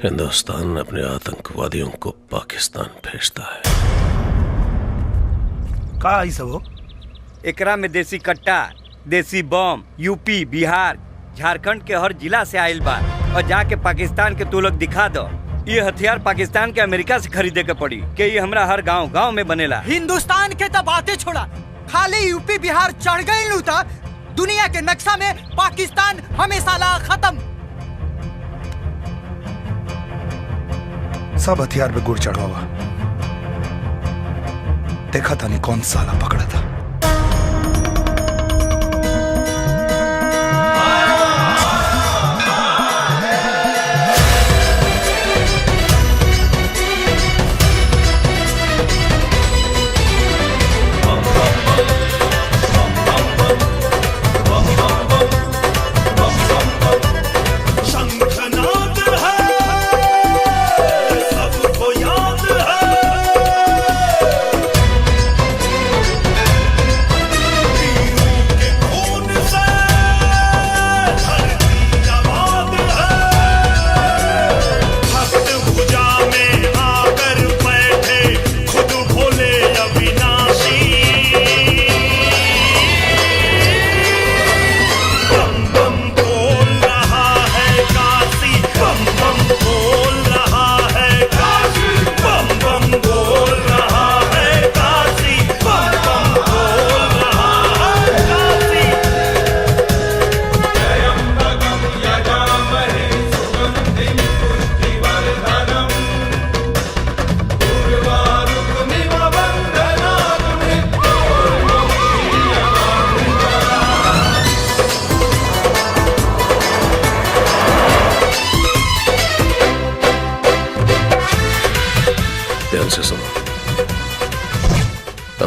हिंदुस्तान अपने आतंकवादियों को पाकिस्तान भेजता है। का आई सब हो? एकरा में देसी कट्टा, देसी बम यूपी, बिहार, झारखंड के हर जिला से आयल बा और जाके पाकिस्तान के तू लोग दिखा दो। ये हथियार पाकिस्तान के अमेरिका से खरीदे के पड़ी कि ये हमरा हर गांव गांव में बनेला। हिंदुस्तान के तो बातें छोड़ा, खाली यूपी बिहार चढ़ गई लू था दुनिया के नक्शा में पाकिस्तान हमेशा ला खत्म। सब हथियार पे गुड़ चढ़ावा। देखा था नहीं कौन साला पकड़ा था।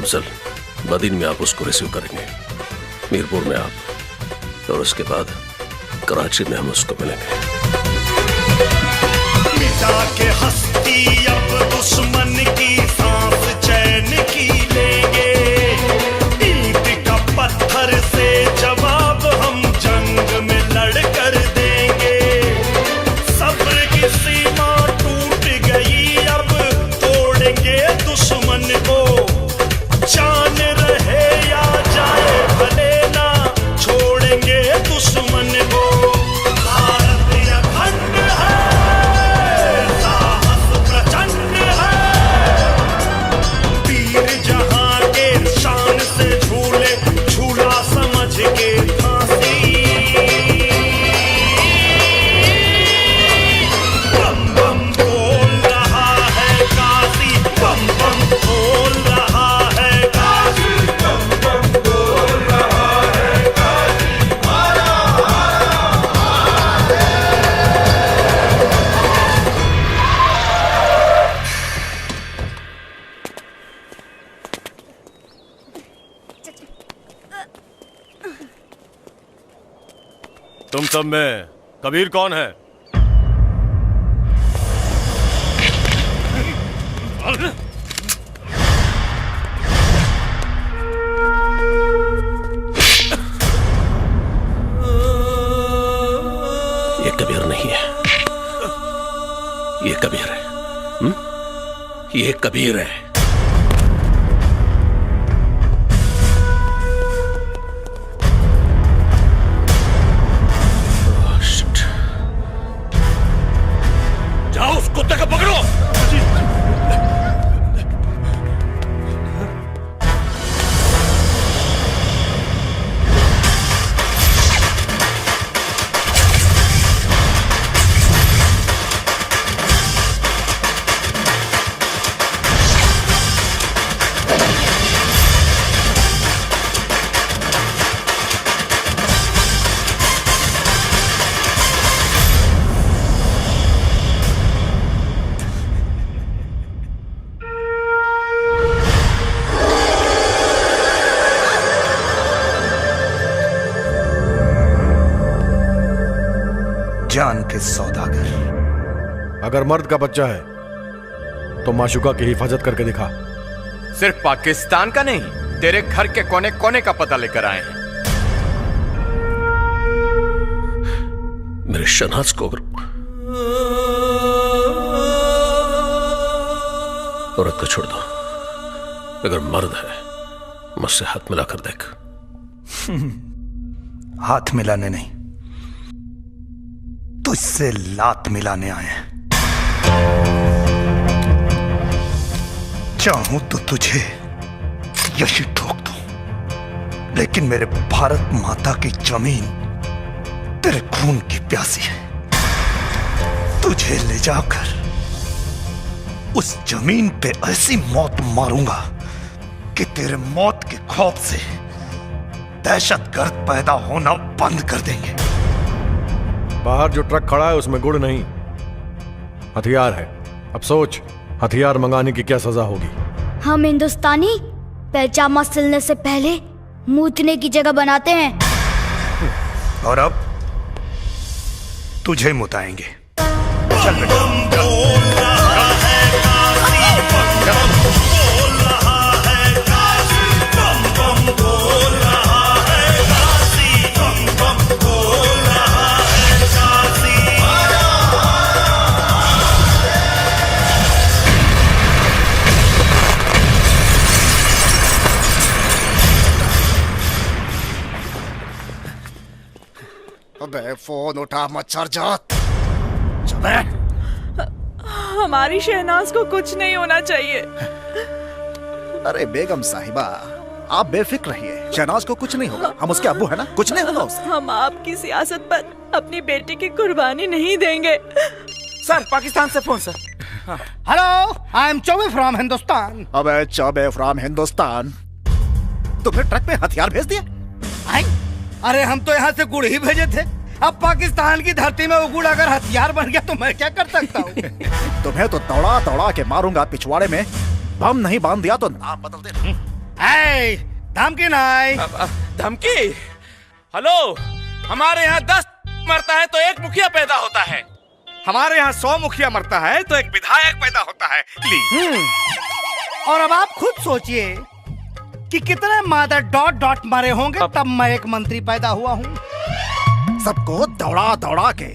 अफजल, बदीन में आप उसको रिसीव करेंगे, मीरपुर में आप, और उसके बाद कराची में हम उसको मिलेंगे। मिटा के हस्ती अब दुश्मन की सांस चैन की लेंगे, ईंट का पत्थर से जवाब हम जंग में लड़ कर देंगे। सब्र की सीमा टूट गई अब तोड़ेंगे दुश्मन को, जान रहे या जाए भले ना छोड़ेंगे दुश्मन को। भारत अखंड है, साहस प्रचंड है, वीर जहां के शान से झूले झूला समझ के फांसी। बम बम बोल रहा है काशी, बम बम बोल रहा है काशी, बम बम बोल रहा है काशी। हरा तुम सब में कबीर कौन है? ये कबीर नहीं है, ये कबीर है। ये कबीर है। जाओ उस कुत्ते को पकड़ो। जान के सौदागर। अगर मर्द का बच्चा है तो माशुका की हिफाजत करके दिखा। सिर्फ पाकिस्तान का नहीं, तेरे घर के कोने कोने का पता लेकर आए हैं। मेरे शहनाज को औरत को छोड़ दो, अगर मर्द है मुझसे हाथ मिलाकर देख। हाथ मिलाने नहीं, तुझसे लात मिलाने आए हैं। चाहूं तो तुझे यही ठोक दूं, लेकिन मेरे भारत माता की जमीन तेरे खून की प्यासी है। तुझे ले जाकर उस जमीन पे ऐसी मौत मारूंगा कि तेरे मौत के खौफ से दहशतगर्द पैदा होना बंद कर देंगे। बाहर जो ट्रक खड़ा है उसमें गुड़ नहीं, हथियार है। अब सोच, हथियार मंगाने की क्या सजा होगी। हम हिंदुस्तानी पैजामा सिलने से पहले मूतने की जगह बनाते हैं। और अब तुझे मुताएंगे। चल बेटा। अबे फोन उठा मच्छर जात। हमारी शहनाज को कुछ नहीं होना चाहिए। अरे बेगम साहिबा, आप बेफिक्र रहिए, शहनाज को कुछ नहीं होगा। हम उसके अब्बू है ना, कुछ नहीं होगा उसे। हम आपकी सियासत पर अपनी बेटी की कुर्बानी नहीं देंगे। सर, पाकिस्तान से phone sir. Hello, I am Choubey from Hindustan. अबे चौबे फ्रॉम हिंदुस्तान, तुम्हें ट्रक में हथियार भेज दिया? अरे हम तो यहाँ से गुड़ ही भेजे थे। अब पाकिस्तान की धरती में वो गुड़ अगर हथियार बन गया तो मैं क्या कर सकता हूँ। तुम्हें तो दौड़ा दौड़ा के मारूंगा। पिछवाड़े में बम नहीं बांध दिया तो नाम बदल दे। धमकी नहीं। धमकी? हेलो, हमारे यहाँ 10 मरता है तो एक मुखिया पैदा होता है। हमारे यहाँ 100 मुखिया मरता है तो एक विधायक पैदा होता है। और अब आप खुद सोचिए कि कितने मादर डॉट डॉट मरे होंगे तब मैं एक मंत्री पैदा हुआ हूँ। सबको दौड़ा दौड़ा के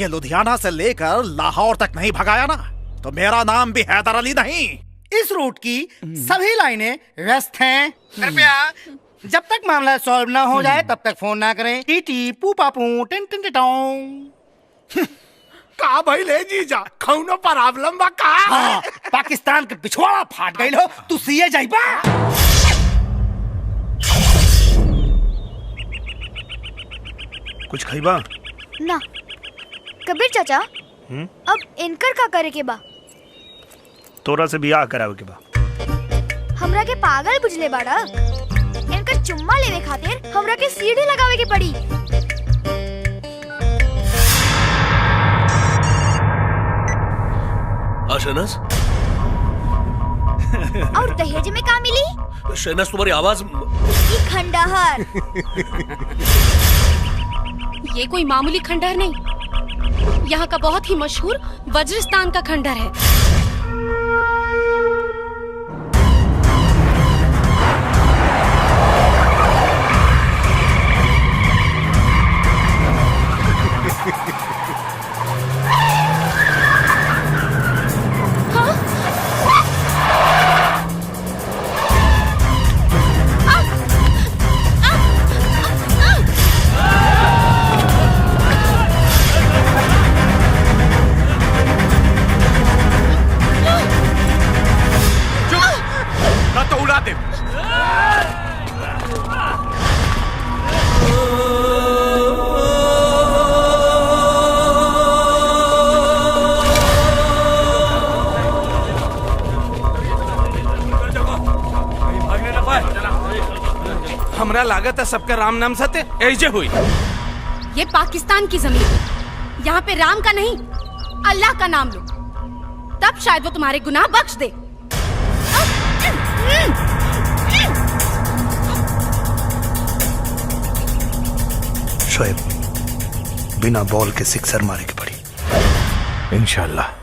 ये लुधियाना से लेकर लाहौर तक नहीं भगाया ना, तो मेरा नाम भी हैदर अली नहीं। इस रूट की सभी लाइनें व्यस्त हैं। कृपया जब तक मामला सॉल्व ना हो जाए तब तक फोन ना करें। टीटी पूपा पू टिन टिन टिटों। का भाई ले जीजा कौनो प्रॉब्लम बा का? हाँ, पाकिस्तान के पिछवाड़ा फाट गई हो, तू सीए जाइबा। कुछ खइबा? ना कबीर चाचा, अब इनकर का करे के बा? तोरा से बियाह करावे के बा। हमरा के पागल बुझले बाड़ा? इनकर चुम्मा लेवे खातिर हमरा के सीढ़ी लगावे के पड़ी। शहनाज, और दहेज में का मिली? शहनाज तुम्हारी आवाज ये खंडहर। ये कोई मामूली खंडहर नहीं, यहाँ का बहुत ही मशहूर वज्रस्थान का खंडहर है। हमरा लागत है सबका राम नाम सत्य ऐजे हुई। ये पाकिस्तान की जमीन है, यहाँ पे राम का नहीं अल्लाह का नाम लो, तब शायद वो तुम्हारे गुनाह बख्श दे। शोएब, बिना बॉल के सिक्सर मारे के पड़ी। इंशाल्लाह।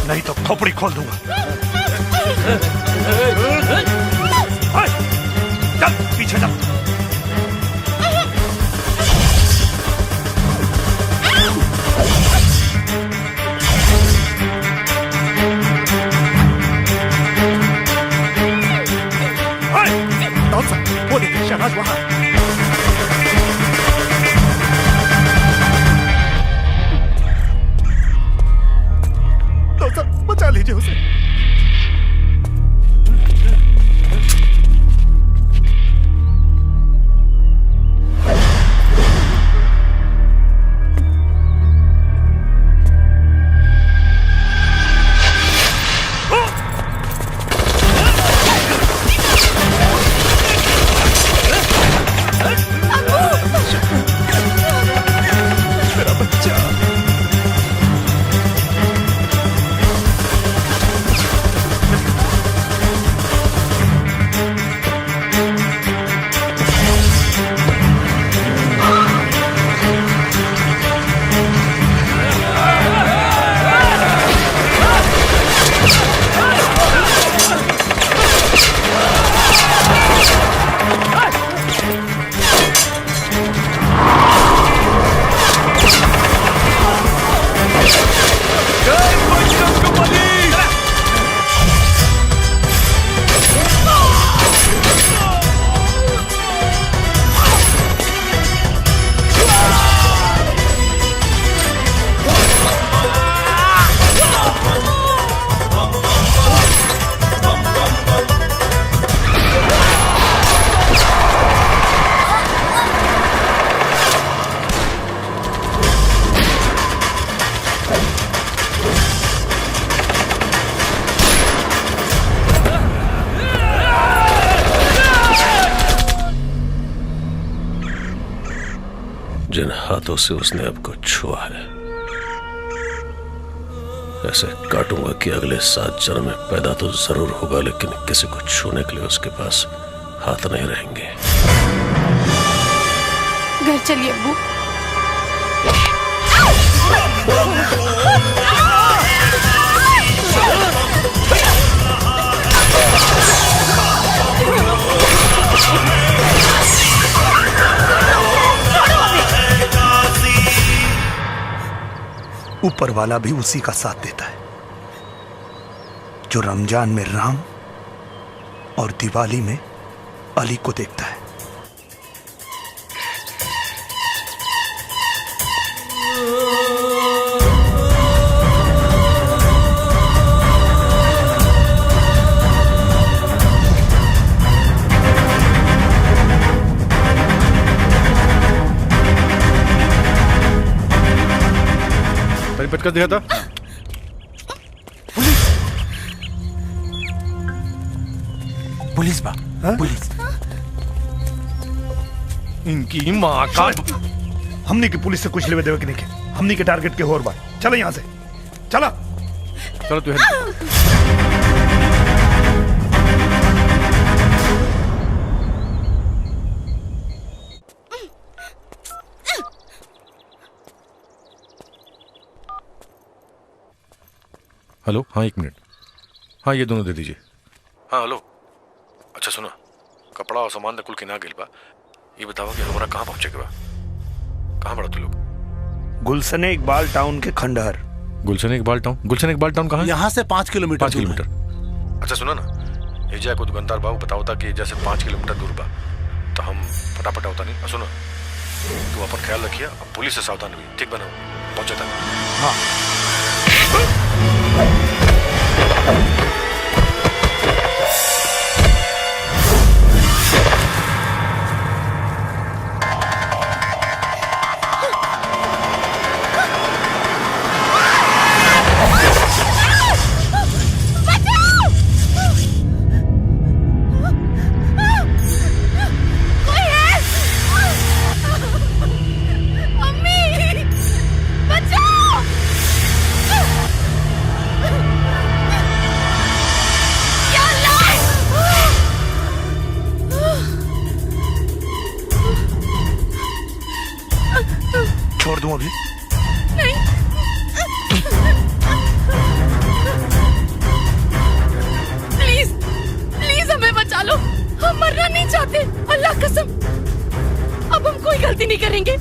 नहीं तो खोपड़ी खोल दूंगा। चल पीछे चल। वो देखिए शहनाज वहां। बचा लीजिए उसे। जिन हाथों से उसने आपको छुआ है, ऐसे काटूंगा कि अगले 7 जन्म में पैदा तो जरूर होगा, लेकिन किसी को छूने के लिए उसके पास हाथ नहीं रहेंगे। घर चलिए अब्बू। ऊपर वाला भी उसी का साथ देता है जो रमजान में राम और दिवाली में अली को देखता है। कर दिया था। पुलिस बा, पुलिस। इनकी माँ का हमने की पुलिस से कुछ लेवे देवे के नहीं के, हमने के टारगेट के होर बार। चलो यहाँ से, चला। चलो तू हेलो। हाँ 1 मिनट। हाँ ये दोनों दे दीजिए। हाँ हेलो। अच्छा सुनो, कपड़ा और सामान कुल की ना गिल बा, ये बताओ कि हमारा कहाँ पहुँचे के बा? कहाँ पड़ा तू लोग? गुलशन इकबाल टाउन के खंडहर। गुलशन इकबाल टाउन कहाँ है? यहाँ से 5 किलोमीटर। 5 किलोमीटर। अच्छा सुनो ना, ये जाए को दुकानदार बाबू बताओ था कि जैसे 5 किलोमीटर दूर बा, तो हम फटाफट होता नहीं। सुनो तू अपन ख्याल रखिए, पुलिस से सावधान भी, ठीक बना पहुँचे था। हाँ छोड़ दूं अभी? नहीं। प्लीज प्लीज हमें बचा लो, हम मरना नहीं चाहते, अल्लाह कसम। अब हम कोई गलती नहीं करेंगे।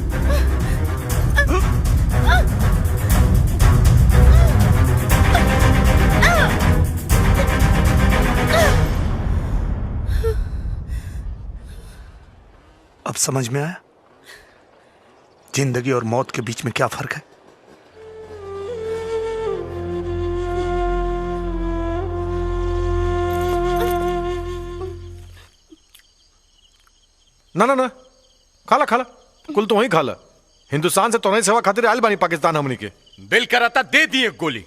अब समझ में आया जिंदगी और मौत के बीच में क्या फर्क है? ना ना ना, खाला खाला, कुल तो वही खाला। हिंदुस्तान से तो नहीं सेवा खातिर आयल बानी पाकिस्तान हमनी के। दिल कराता दे दिए गोली,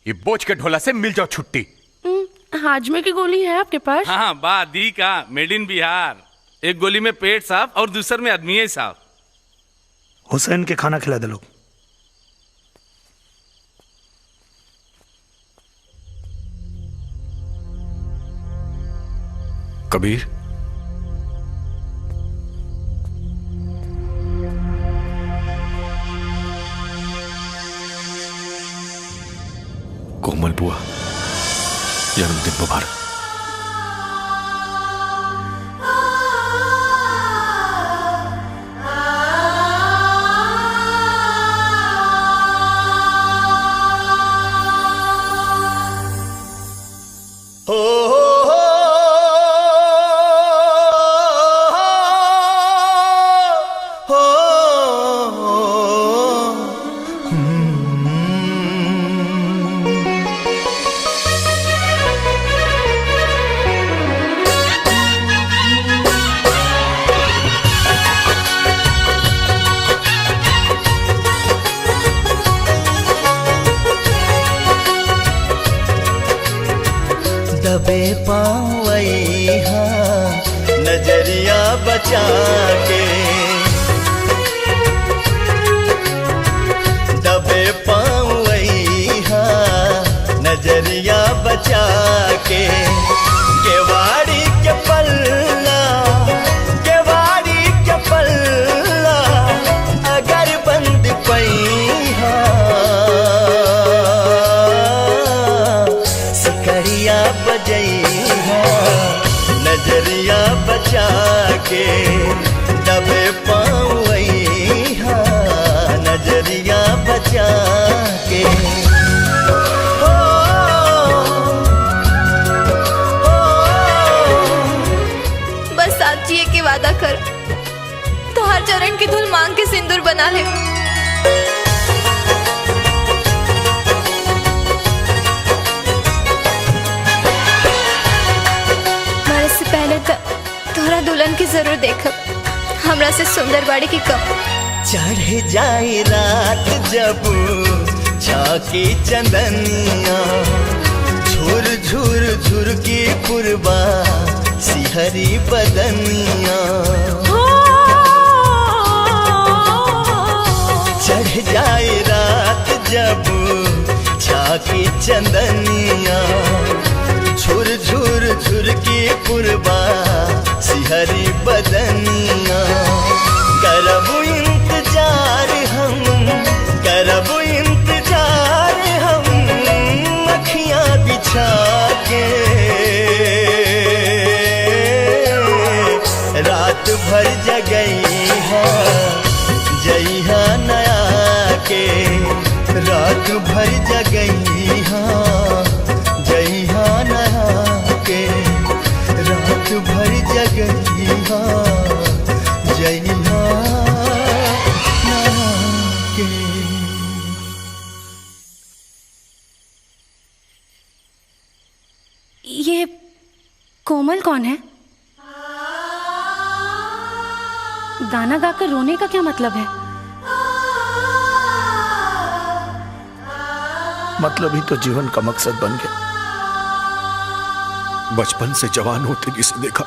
ये बोझ के ढोला से मिल जाओ छुट्टी। हाजमे की गोली है आपके पास? हाँ बा दी का, मेड इन बिहार। एक गोली में पेट साफ और दूसर में आदमी साफ। हुसैन के खाना खिला दे लोग। कबीर कोमल बुआ जन्मदिन मुबारक। दबे पावैहा नजरिया बचा के बचा के केवाड़ी के पल्ला अगर बंद पैहा सिकड़िया बजैहा नजरिया बचा के दबे पावैहा नजरिया बचा के बस साथ जिए के वादा कर तो हर चरण की धूल मांग के सिंदूर बना ले। मरे से पहले तोहरा दुल्हन की जरूर देखब हमरा से सुंदर बाड़ी की कम। चढ़ जाए रात जब झांकी चंदनिया झुर झुर झुर की पुरबा सिहरी बदनिया चढ़ जाए रात जब झांकी चंदनिया झुर झुर झुर की पुरबा सिहरी बदनिया करबू इंतजार हम अखियां बिछा के रात भर जगैहा जइहा नया के रात भर जगैहा जइहा नया के रात भर जगैहा जइहा नया के। ये कोमल कौन है? गाना गाकर रोने का क्या मतलब है? मतलब ही तो जीवन का मकसद बन गया। बचपन से जवान होते जिसे देखा,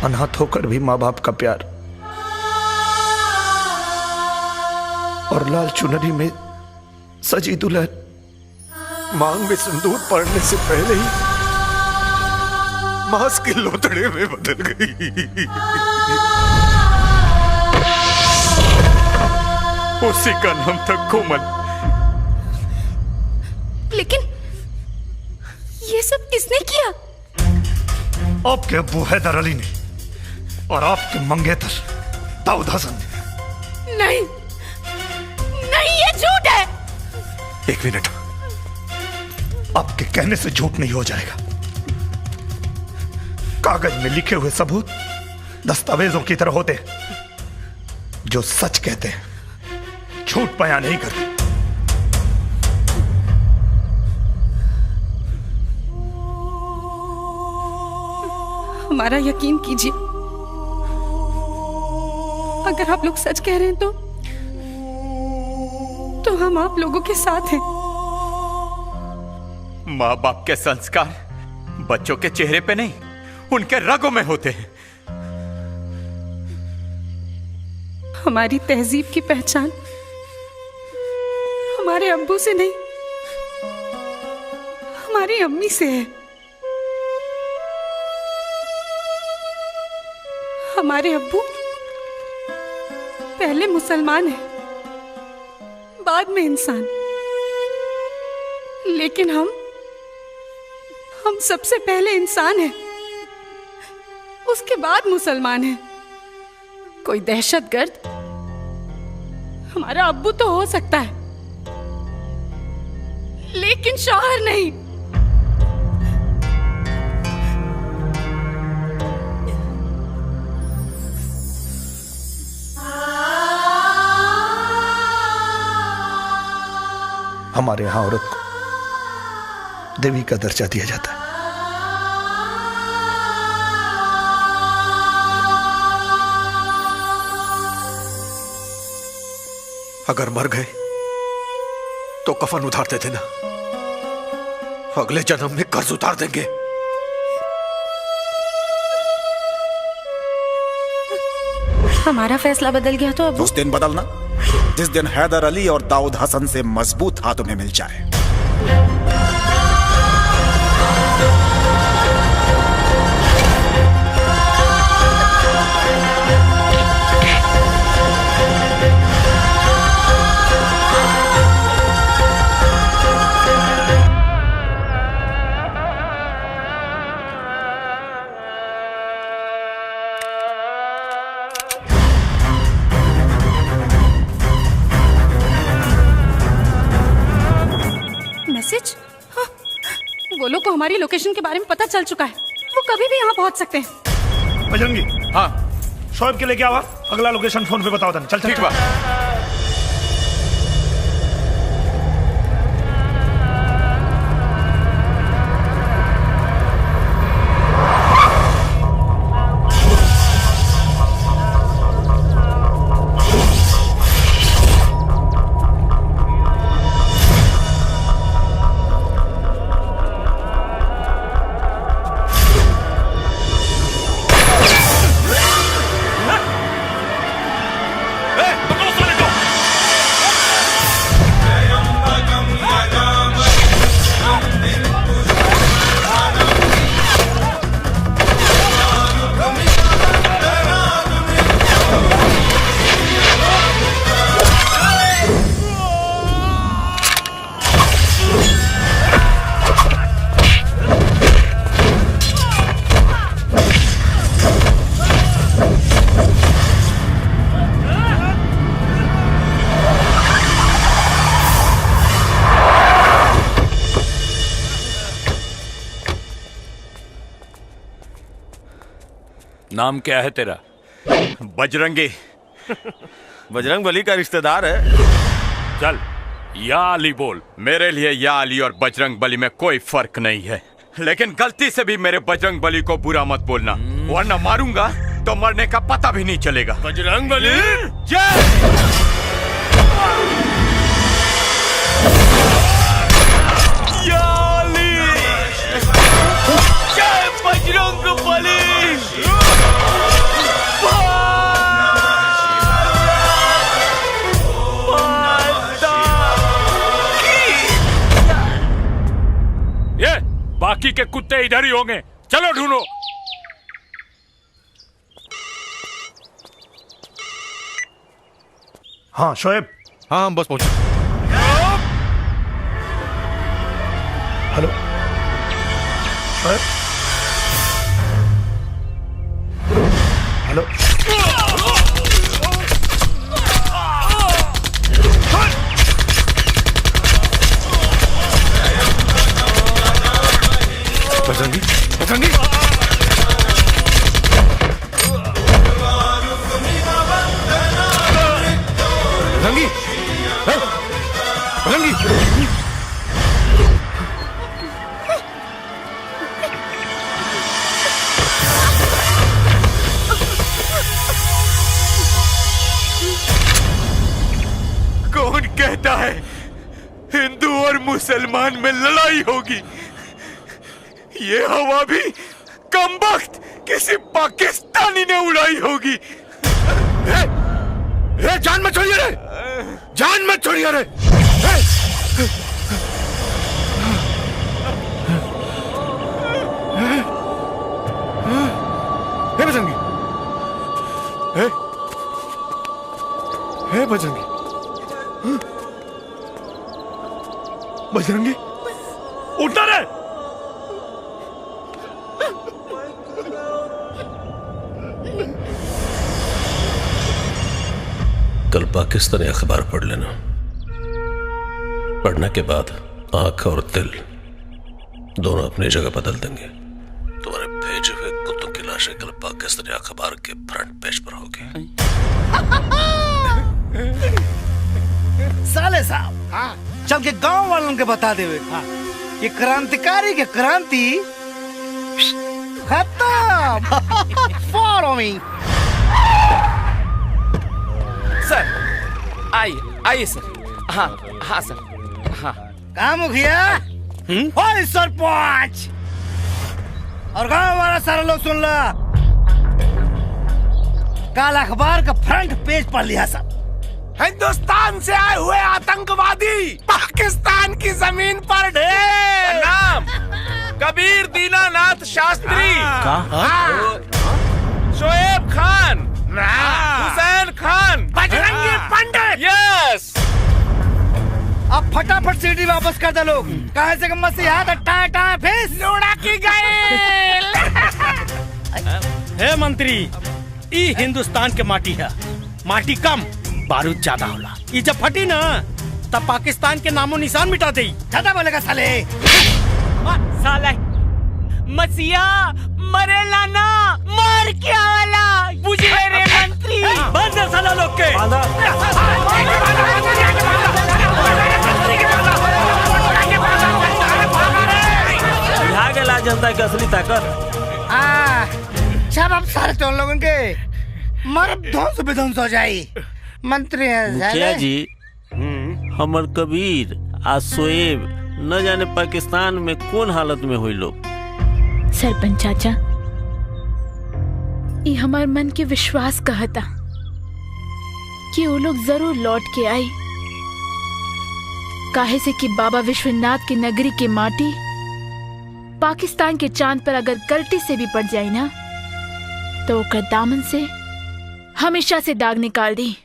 अनाथ होकर भी माँ बाप का प्यार और लाल चुनरी में सजी दुल्हन मांग में सिंदूर पड़ने से पहले ही मांस के लोथड़े में बदल गई। उसी का नाम था कोमल। लेकिन ये सब किसने किया? आपके अब्बू हैदर अली ने और आपके मंगेतर दाऊद हसन ने। नहीं नहीं, ये झूठ है। एक मिनट, आपके कहने से झूठ नहीं हो जाएगा। कागज में लिखे हुए सबूत दस्तावेजों की तरह होते हैं जो सच कहते हैं, झूठ बयां नहीं करते। हमारा यकीन कीजिए, अगर आप लोग सच कह रहे हैं तो हम आप लोगों के साथ हैं। माँ बाप के संस्कार बच्चों के चेहरे पे नहीं, उनके रगों में होते हैं। हमारी तहजीब की पहचान हमारे अब्बू से नहीं, हमारी अम्मी से है। हमारे अब्बू पहले मुसलमान है, बाद में इंसान, लेकिन हम सबसे पहले इंसान हैं, उसके बाद मुसलमान हैं। कोई दहशतगर्द हमारा अब्बू तो हो सकता है, लेकिन शौहर नहीं। हमारे यहां औरत को देवी का दर्जा दिया जाता है। अगर मर गए तो कफन उतार दे देना, अगले जन्म में कर्ज उतार देंगे। हमारा फैसला बदल गया तो अब उस दिन बदलना जिस दिन हैदर अली और दाऊद हसन से मजबूत हाथों में मिल जाए। हमारी लोकेशन के बारे में पता चल चुका है। वो कभी भी यहाँ पहुँच सकते हैं। बजरंगी, हाँ शोएब के लेके आवा, अगला लोकेशन फोन पे बताओ। चल ठीक बा। नाम क्या है तेरा? बजरंगी। बजरंग बली का रिश्तेदार है। चल या अली बोल। मेरे लिए या अली और बजरंग बली में कोई फर्क नहीं है, लेकिन गलती से भी मेरे बजरंग बली को बुरा मत बोलना, वरना मारूंगा तो मरने का पता भी नहीं चलेगा। बजरंग बली जय बजरंग बली। ये बाकी के कुत्ते इधर ही होंगे, चलो ढूंढो। हाँ शोएब। हाँ हम बस पहुंचे। हेलो शोएब। हेलो बजरंगी, बजरंगी। बजरंगी, बजरंगी। कौन कहता है हिंदू और मुसलमान में लड़ाई होगी? ये हवा भी कमबख्त किसी पाकिस्तानी ने उड़ाई होगी। जान मत छोड़िए रे, जान मत छोड़िए रे। हे बजरंगी, हे बजरंगी, बजरंगी उठना रे। कल पाकिस्तानी अखबार पढ़ लेना। पढ़ने के बाद आंख और दिल दोनों अपनी जगह बदल देंगे। तुम्हारे भेजे हुए कुत्तों की लाशें कल पाकिस्तानी अखबार के फ्रंट पेज पर होगी। साले साहब चल के गांव वालों के बता देवे ये क्रांतिकारी के क्रांति खत्म। फॉलो मी सर। आइए आइए सर। हाँ हाँ सर। हाँ कहा मुखिया और सरपंच और गांव वाला सारा लोग सुन ला। कल अखबार का फ्रंट पेज पढ़ लिया सब। हिंदुस्तान से आए हुए आतंकवादी पाकिस्तान की जमीन पर ढेर। नाम कबीर दीनानाथ शास्त्री। शोएब खान, हुसैन खान, बजरंगी पंडित। यस। अब फटाफट सीढ़ी वापस कर दे लोग। कहे से मसीहा टाटा फेस लोड़ा की गए। हे मंत्री, ई हिंदुस्तान के माटी है। माटी कम बारूद ज्यादा होला। ई जब फटी ना तब पाकिस्तान के नामो निशान मिटा दे। ज्यादा बोलेगा साले। साले मसिया मरेला ना मार के आवेला बुझले रे मंत्री। बंद है साला लोग के। गेला जनता की असली ताकत। सब अब सारे तो लोगों के मर ध्वंस विध्वंस हो जाई। मंत्री मुखिया जी हमर कबीर आ शोएब न जाने पाकिस्तान में कौन हालत में हुई लोग। सरपंच चाचा ये हमार मन के विश्वास कहता कि वो लोग जरूर लौट के आई, काहे से कि बाबा विश्वनाथ की नगरी के माटी पाकिस्तान के चांद पर अगर गलती से भी पड़ जाए ना तो ओकर दामन से हमेशा से दाग निकाल दी।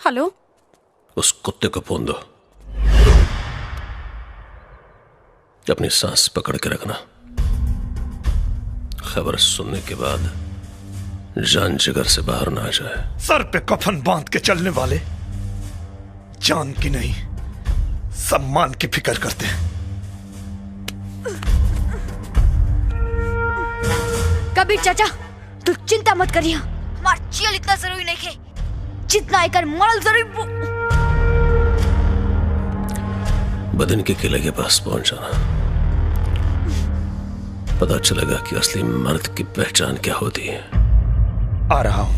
हेलो, उस कुत्ते को फोन दो। अपनी सांस पकड़ के रखना। खबर सुनने के बाद जान जिगर से बाहर ना आ जाए। सर पे कफन बांध के चलने वाले जान की नहीं सम्मान की फिक्र करते हैं। कबीर चाचा, तू चिंता मत करिए, हमार चील इतना जरूरी नहीं है जितना एक मरल जरूरी। बदन के किले के पास पहुंच जाना, पता चलेगा कि असली मर्द की पहचान क्या होती है। आ रहा हूं।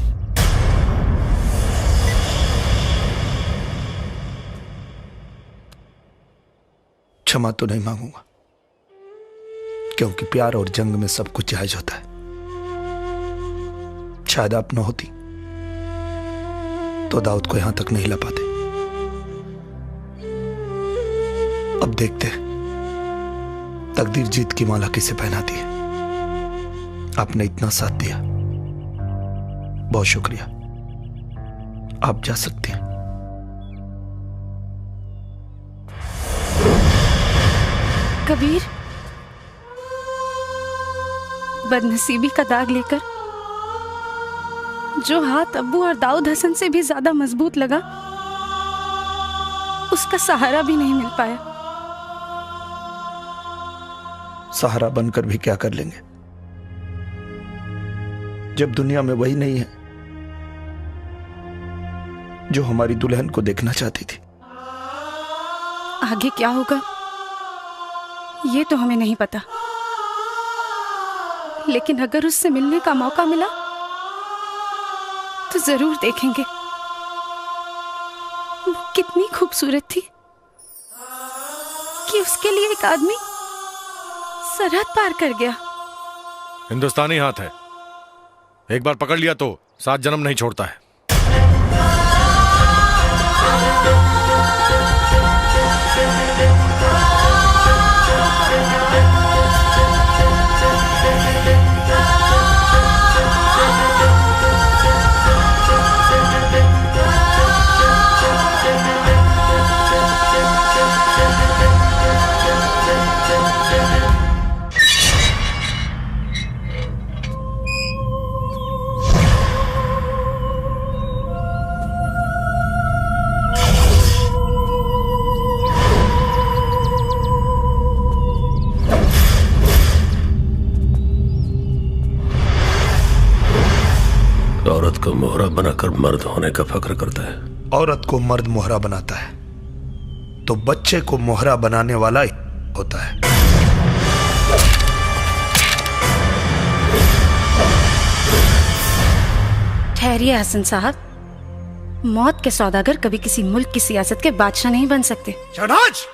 क्षमा तो नहीं मांगूंगा, क्योंकि प्यार और जंग में सब कुछ जायज होता है। शायद आप न होती तो दाऊद को यहां तक नहीं ला पाते। अब देखते हैं तकदीर जीत की माला किसे पहनाती है। आपने इतना साथ दिया, बहुत शुक्रिया। आप जा सकती हैं। कबीर, बदनसीबी का दाग लेकर जो हाथ अब्बू और दाऊद हसन से भी ज्यादा मजबूत लगा, उसका सहारा भी नहीं मिल पाया। सहारा बनकर भी क्या कर लेंगे जब दुनिया में वही नहीं है जो हमारी दुल्हन को देखना चाहती थी। आगे क्या होगा ये तो हमें नहीं पता, लेकिन अगर उससे मिलने का मौका मिला तो जरूर देखेंगे। वो कितनी खूबसूरत थी कि उसके लिए एक आदमी सरहद पार कर गया। हिंदुस्तानी हाथ है, एक बार पकड़ लिया तो 7 जन्म नहीं छोड़ता है। औरत को मोहरा बनाकर मर्द होने का फक्र करता है। औरत को मर्द मोहरा बनाता है तो बच्चे को मोहरा बनाने वाला ही होता है। ठहरिए हसन साहब, मौत के सौदागर कभी किसी मुल्क की सियासत के बादशाह नहीं बन सकते। शहनाज!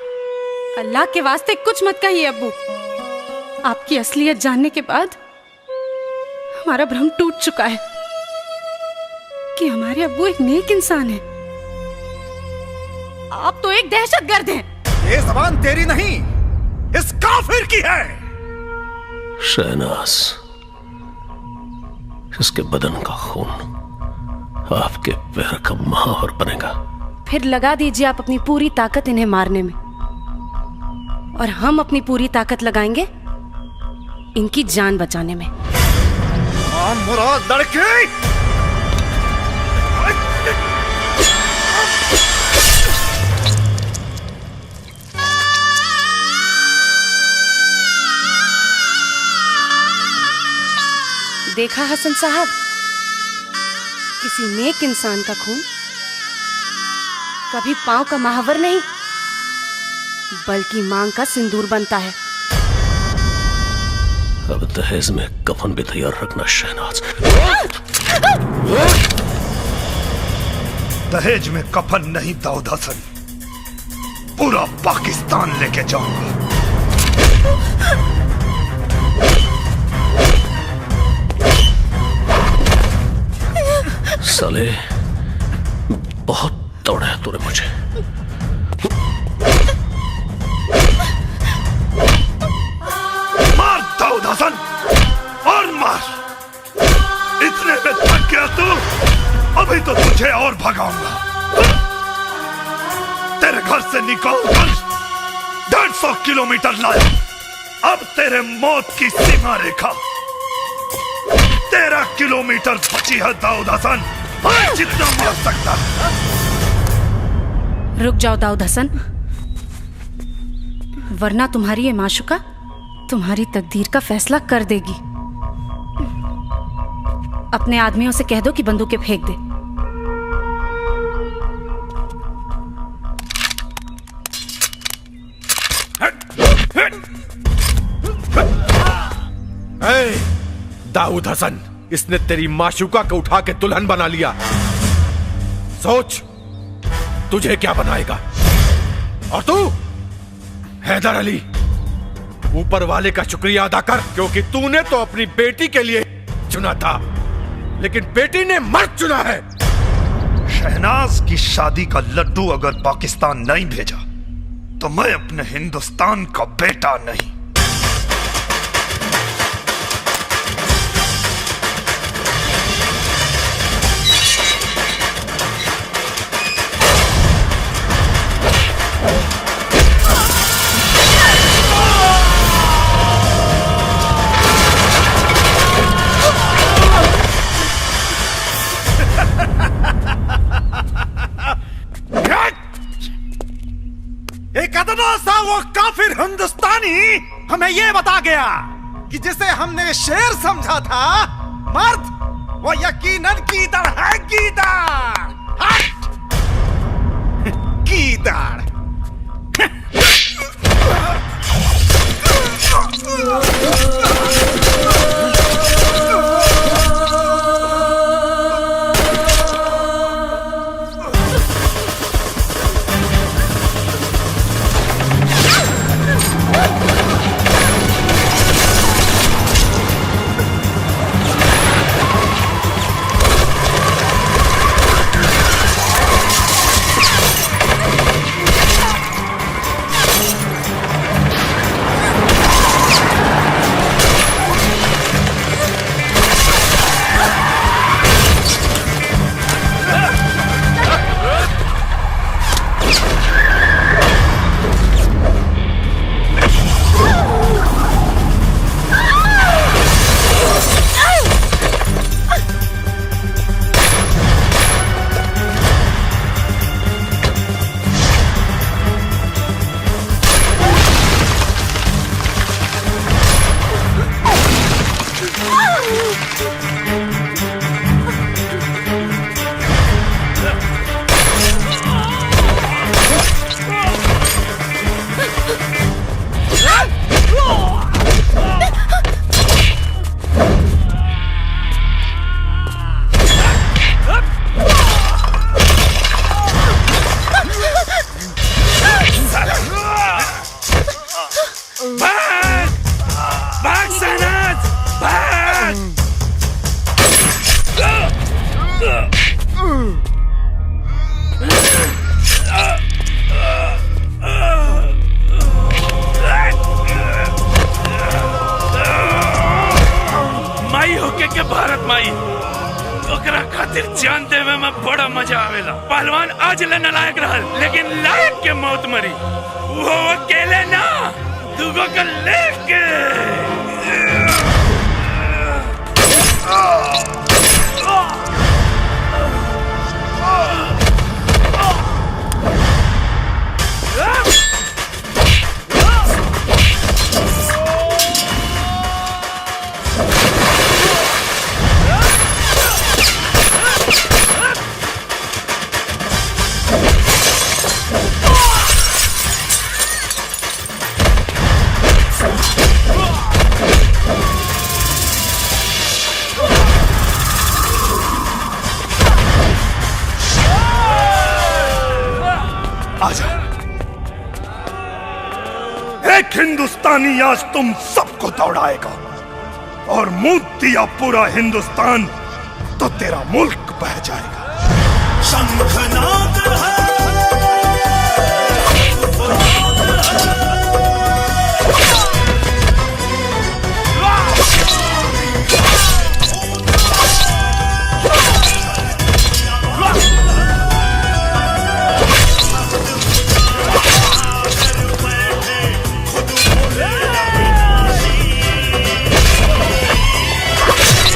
अल्लाह के वास्ते कुछ मत कहिए अब्बू। आपकी असलियत जानने के बाद हमारा भ्रम टूट चुका है कि हमारे अब्बू एक नेक इंसान है। आप तो एक दहशतगर्द हैं। ये ज़बान तेरी नहीं, इस काफिर की है। शहनाज, इसके बदन का खून आपके पैर का महावर बनेगा। फिर लगा दीजिए आप अपनी पूरी ताकत इन्हें मारने में, और हम अपनी पूरी ताकत लगाएंगे इनकी जान बचाने में। मुराद लड़के, देखा हसन साहब, किसी नेक इंसान का खून कभी पांव का महावर नहीं बल्कि मांग का सिंदूर बनता है। अब दहेज में कफन भी तैयार रखना शहनाज। दहेज में कफन नहीं दाऊद हसन, पूरा पाकिस्तान लेके जाऊंगा। साले, बहुत दौड़ा है तूने मुझे। मार दाऊद हसन, और मार। इतने में थक गया तू, अभी तो तुझे और भगाऊंगा। तेरे घर से निकालकर 150 किलोमीटर लाया, अब तेरे मौत की सीमा रेखा 13 किलोमीटर बची है दाऊद हसन। मार जितना मार सकता है। रुक जाओ दाऊद हसन, वरना तुम्हारी ये माशुका तुम्हारी तकदीर का फैसला कर देगी। अपने आदमियों से कह दो कि बंदूकें फेंक दे। दाऊद हसन, इसने तेरी माशुका को उठा के दुल्हन बना लिया। सोच तुझे क्या बनाएगा। और तू हैदर अली, ऊपर वाले का शुक्रिया अदा कर, क्योंकि तूने तो अपनी बेटी के लिए चुना था, लेकिन बेटी ने मर्द चुना है। शहनाज की शादी का लड्डू अगर पाकिस्तान नहीं भेजा तो मैं अपने हिंदुस्तान का बेटा नहीं। एक अदना सा वो काफिर हिंदुस्तानी हमें ये बता गया कि जिसे हमने शेर समझा था मर्द, वो यकीनन गीदड़ है। गीदड़ गीदड़। पहलवान आज ले नालायक रहल, लेकिन लायक के मौत मरी। वो अकेले ना, दुगो के लेके। एक हिंदुस्तानी आज तुम सबको दौड़ाएगा, और मुंह दिया पूरा हिंदुस्तान तो तेरा मुल्क बह जाएगा। शंखनाद है।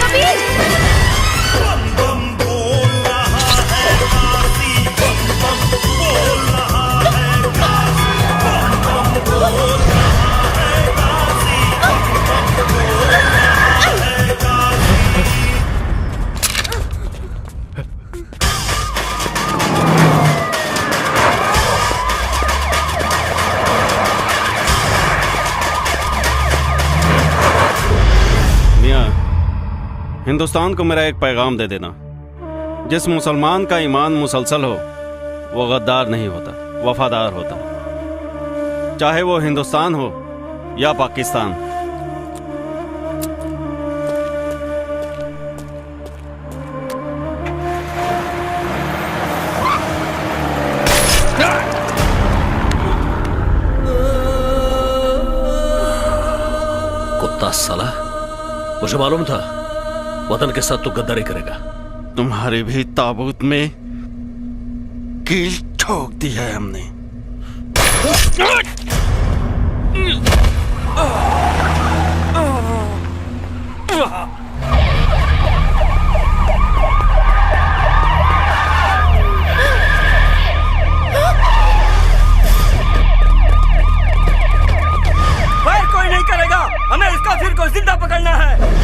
कबीर! हिंदुस्तान को मेरा एक पैगाम दे देना, जिस मुसलमान का ईमान मुसलसल हो वो गद्दार नहीं होता, वफादार होता, चाहे वो हिंदुस्तान हो या पाकिस्तान। कुत्ता साला, मुझे मालूम था वतन के साथ तू गद्दारी करेगा। तुम्हारे भी ताबूत में कील ठोक दी है हमने। फायर कोई नहीं करेगा, हमें इस काफिर को जिंदा पकड़ना है।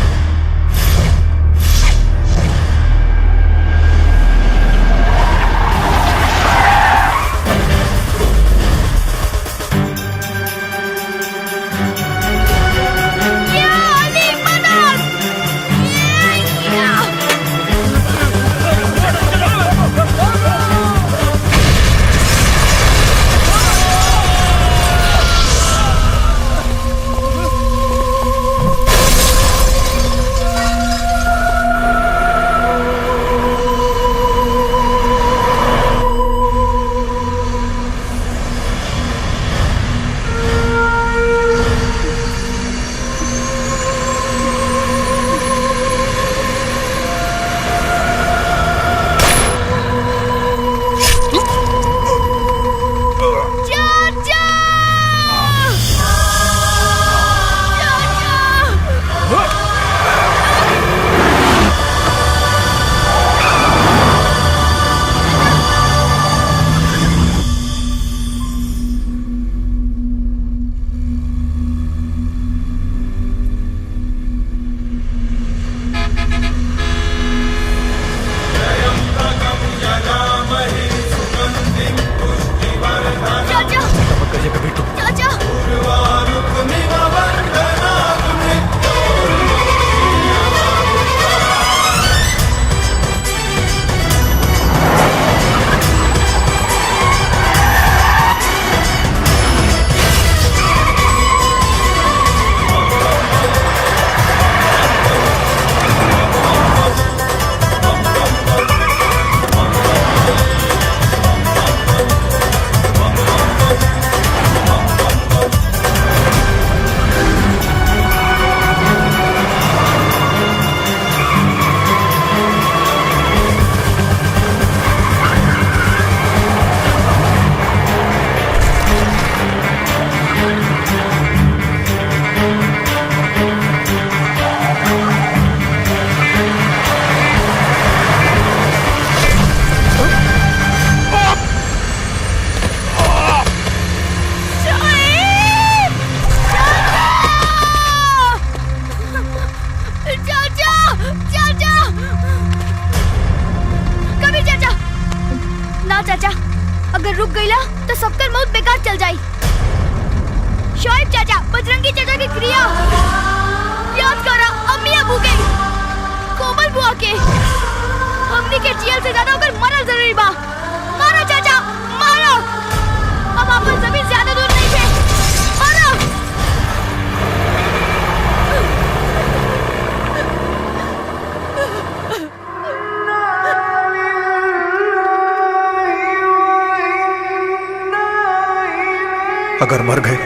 अगर मर गए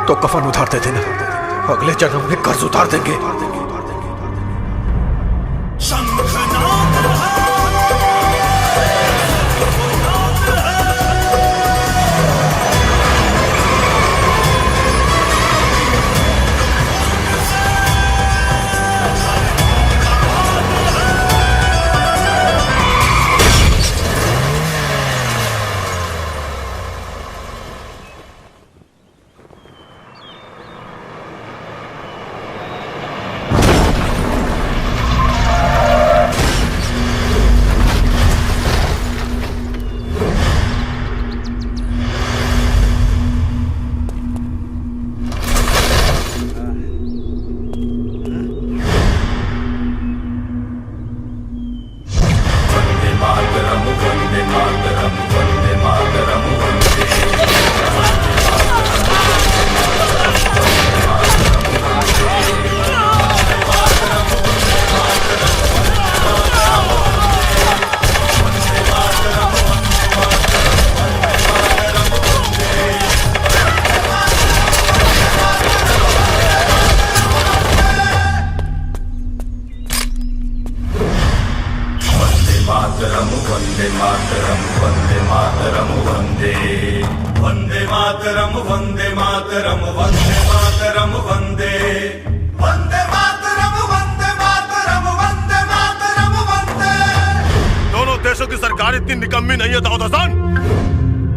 तो कफन उतार दे देना, अगले जन्म में कर्ज उतार देंगे। वंदे मातरम वंदे मातरम वंदे वंदे मातरम वंदे मातरम वंदे मातरम वंदे वंदे मातरम वंदे मातरम वंदे मातरम वंदे। दोनों देशों की सरकार इतनी निकम्मी नहीं है दाऊद हसन।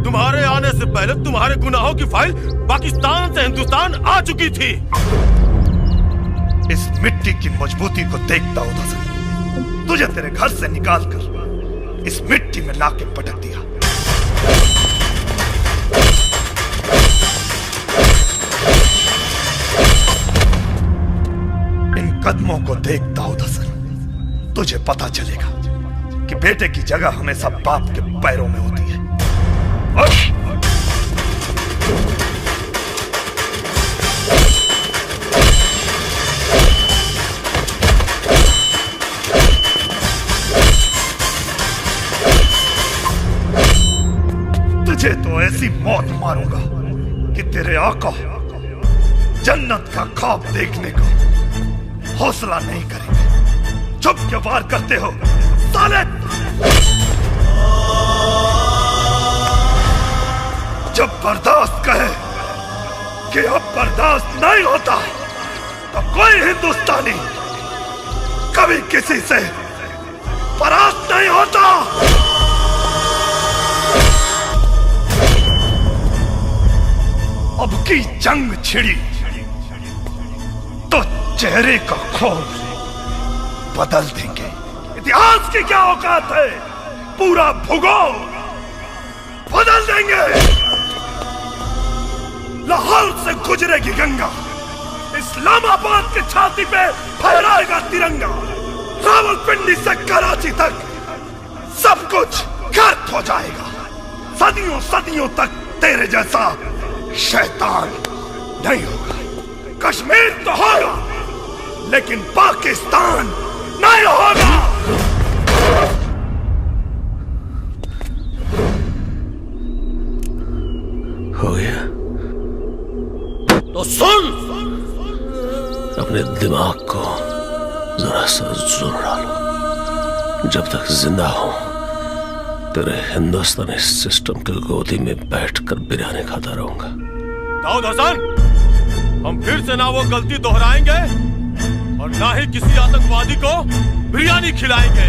तुम्हारे आने से पहले तुम्हारे गुनाहों की फाइल पाकिस्तान से हिंदुस्तान आ चुकी थी। इस मिट्टी की मजबूती को देख दाऊद हसन, तुझे तेरे घर से निकालकर इस मिट्टी में लाके पटक दिया। इन कदमों को देख दाऊद हसन, तुझे पता चलेगा कि बेटे की जगह हमेशा बाप के पैरों में होती है। तुझे तो ऐसी मौत मारूंगा कि तेरे आका जन्नत का ख्वाब देखने को हौसला नहीं करेंगे। चुप क्यों वार करते हो साले? जब बर्दाश्त कहे कि अब बर्दाश्त नहीं होता तो कोई हिंदुस्तानी कभी किसी से परास्त नहीं होता। अब की जंग छिड़ी तो चेहरे का खौफ बदल देंगे। इतिहास की क्या औकात है, पूरा भूगोल बदल देंगे। लाहौर से गुजरेगी गंगा, इस्लामाबाद की छाती पे फहराएगा तिरंगा। रावलपिंडी से कराची तक सब कुछ गर्क हो जाएगा। सदियों सदियों तक तेरे जैसा शैतान नहीं होगा। कश्मीर तो होगा लेकिन पाकिस्तान नहीं होगा। हो गया तो सुन, अपने दिमाग को जरा सा जोर डालो। जब तक जिंदा हूं तेरे हिंदुस्तानी सिस्टम के गोदी में बैठकर बिरयानी खाता रहूंगा। दाऊद हसन, हम फिर से ना वो गलती दोहराएंगे और ना ही किसी आतंकवादी को बिरयानी खिलाएंगे।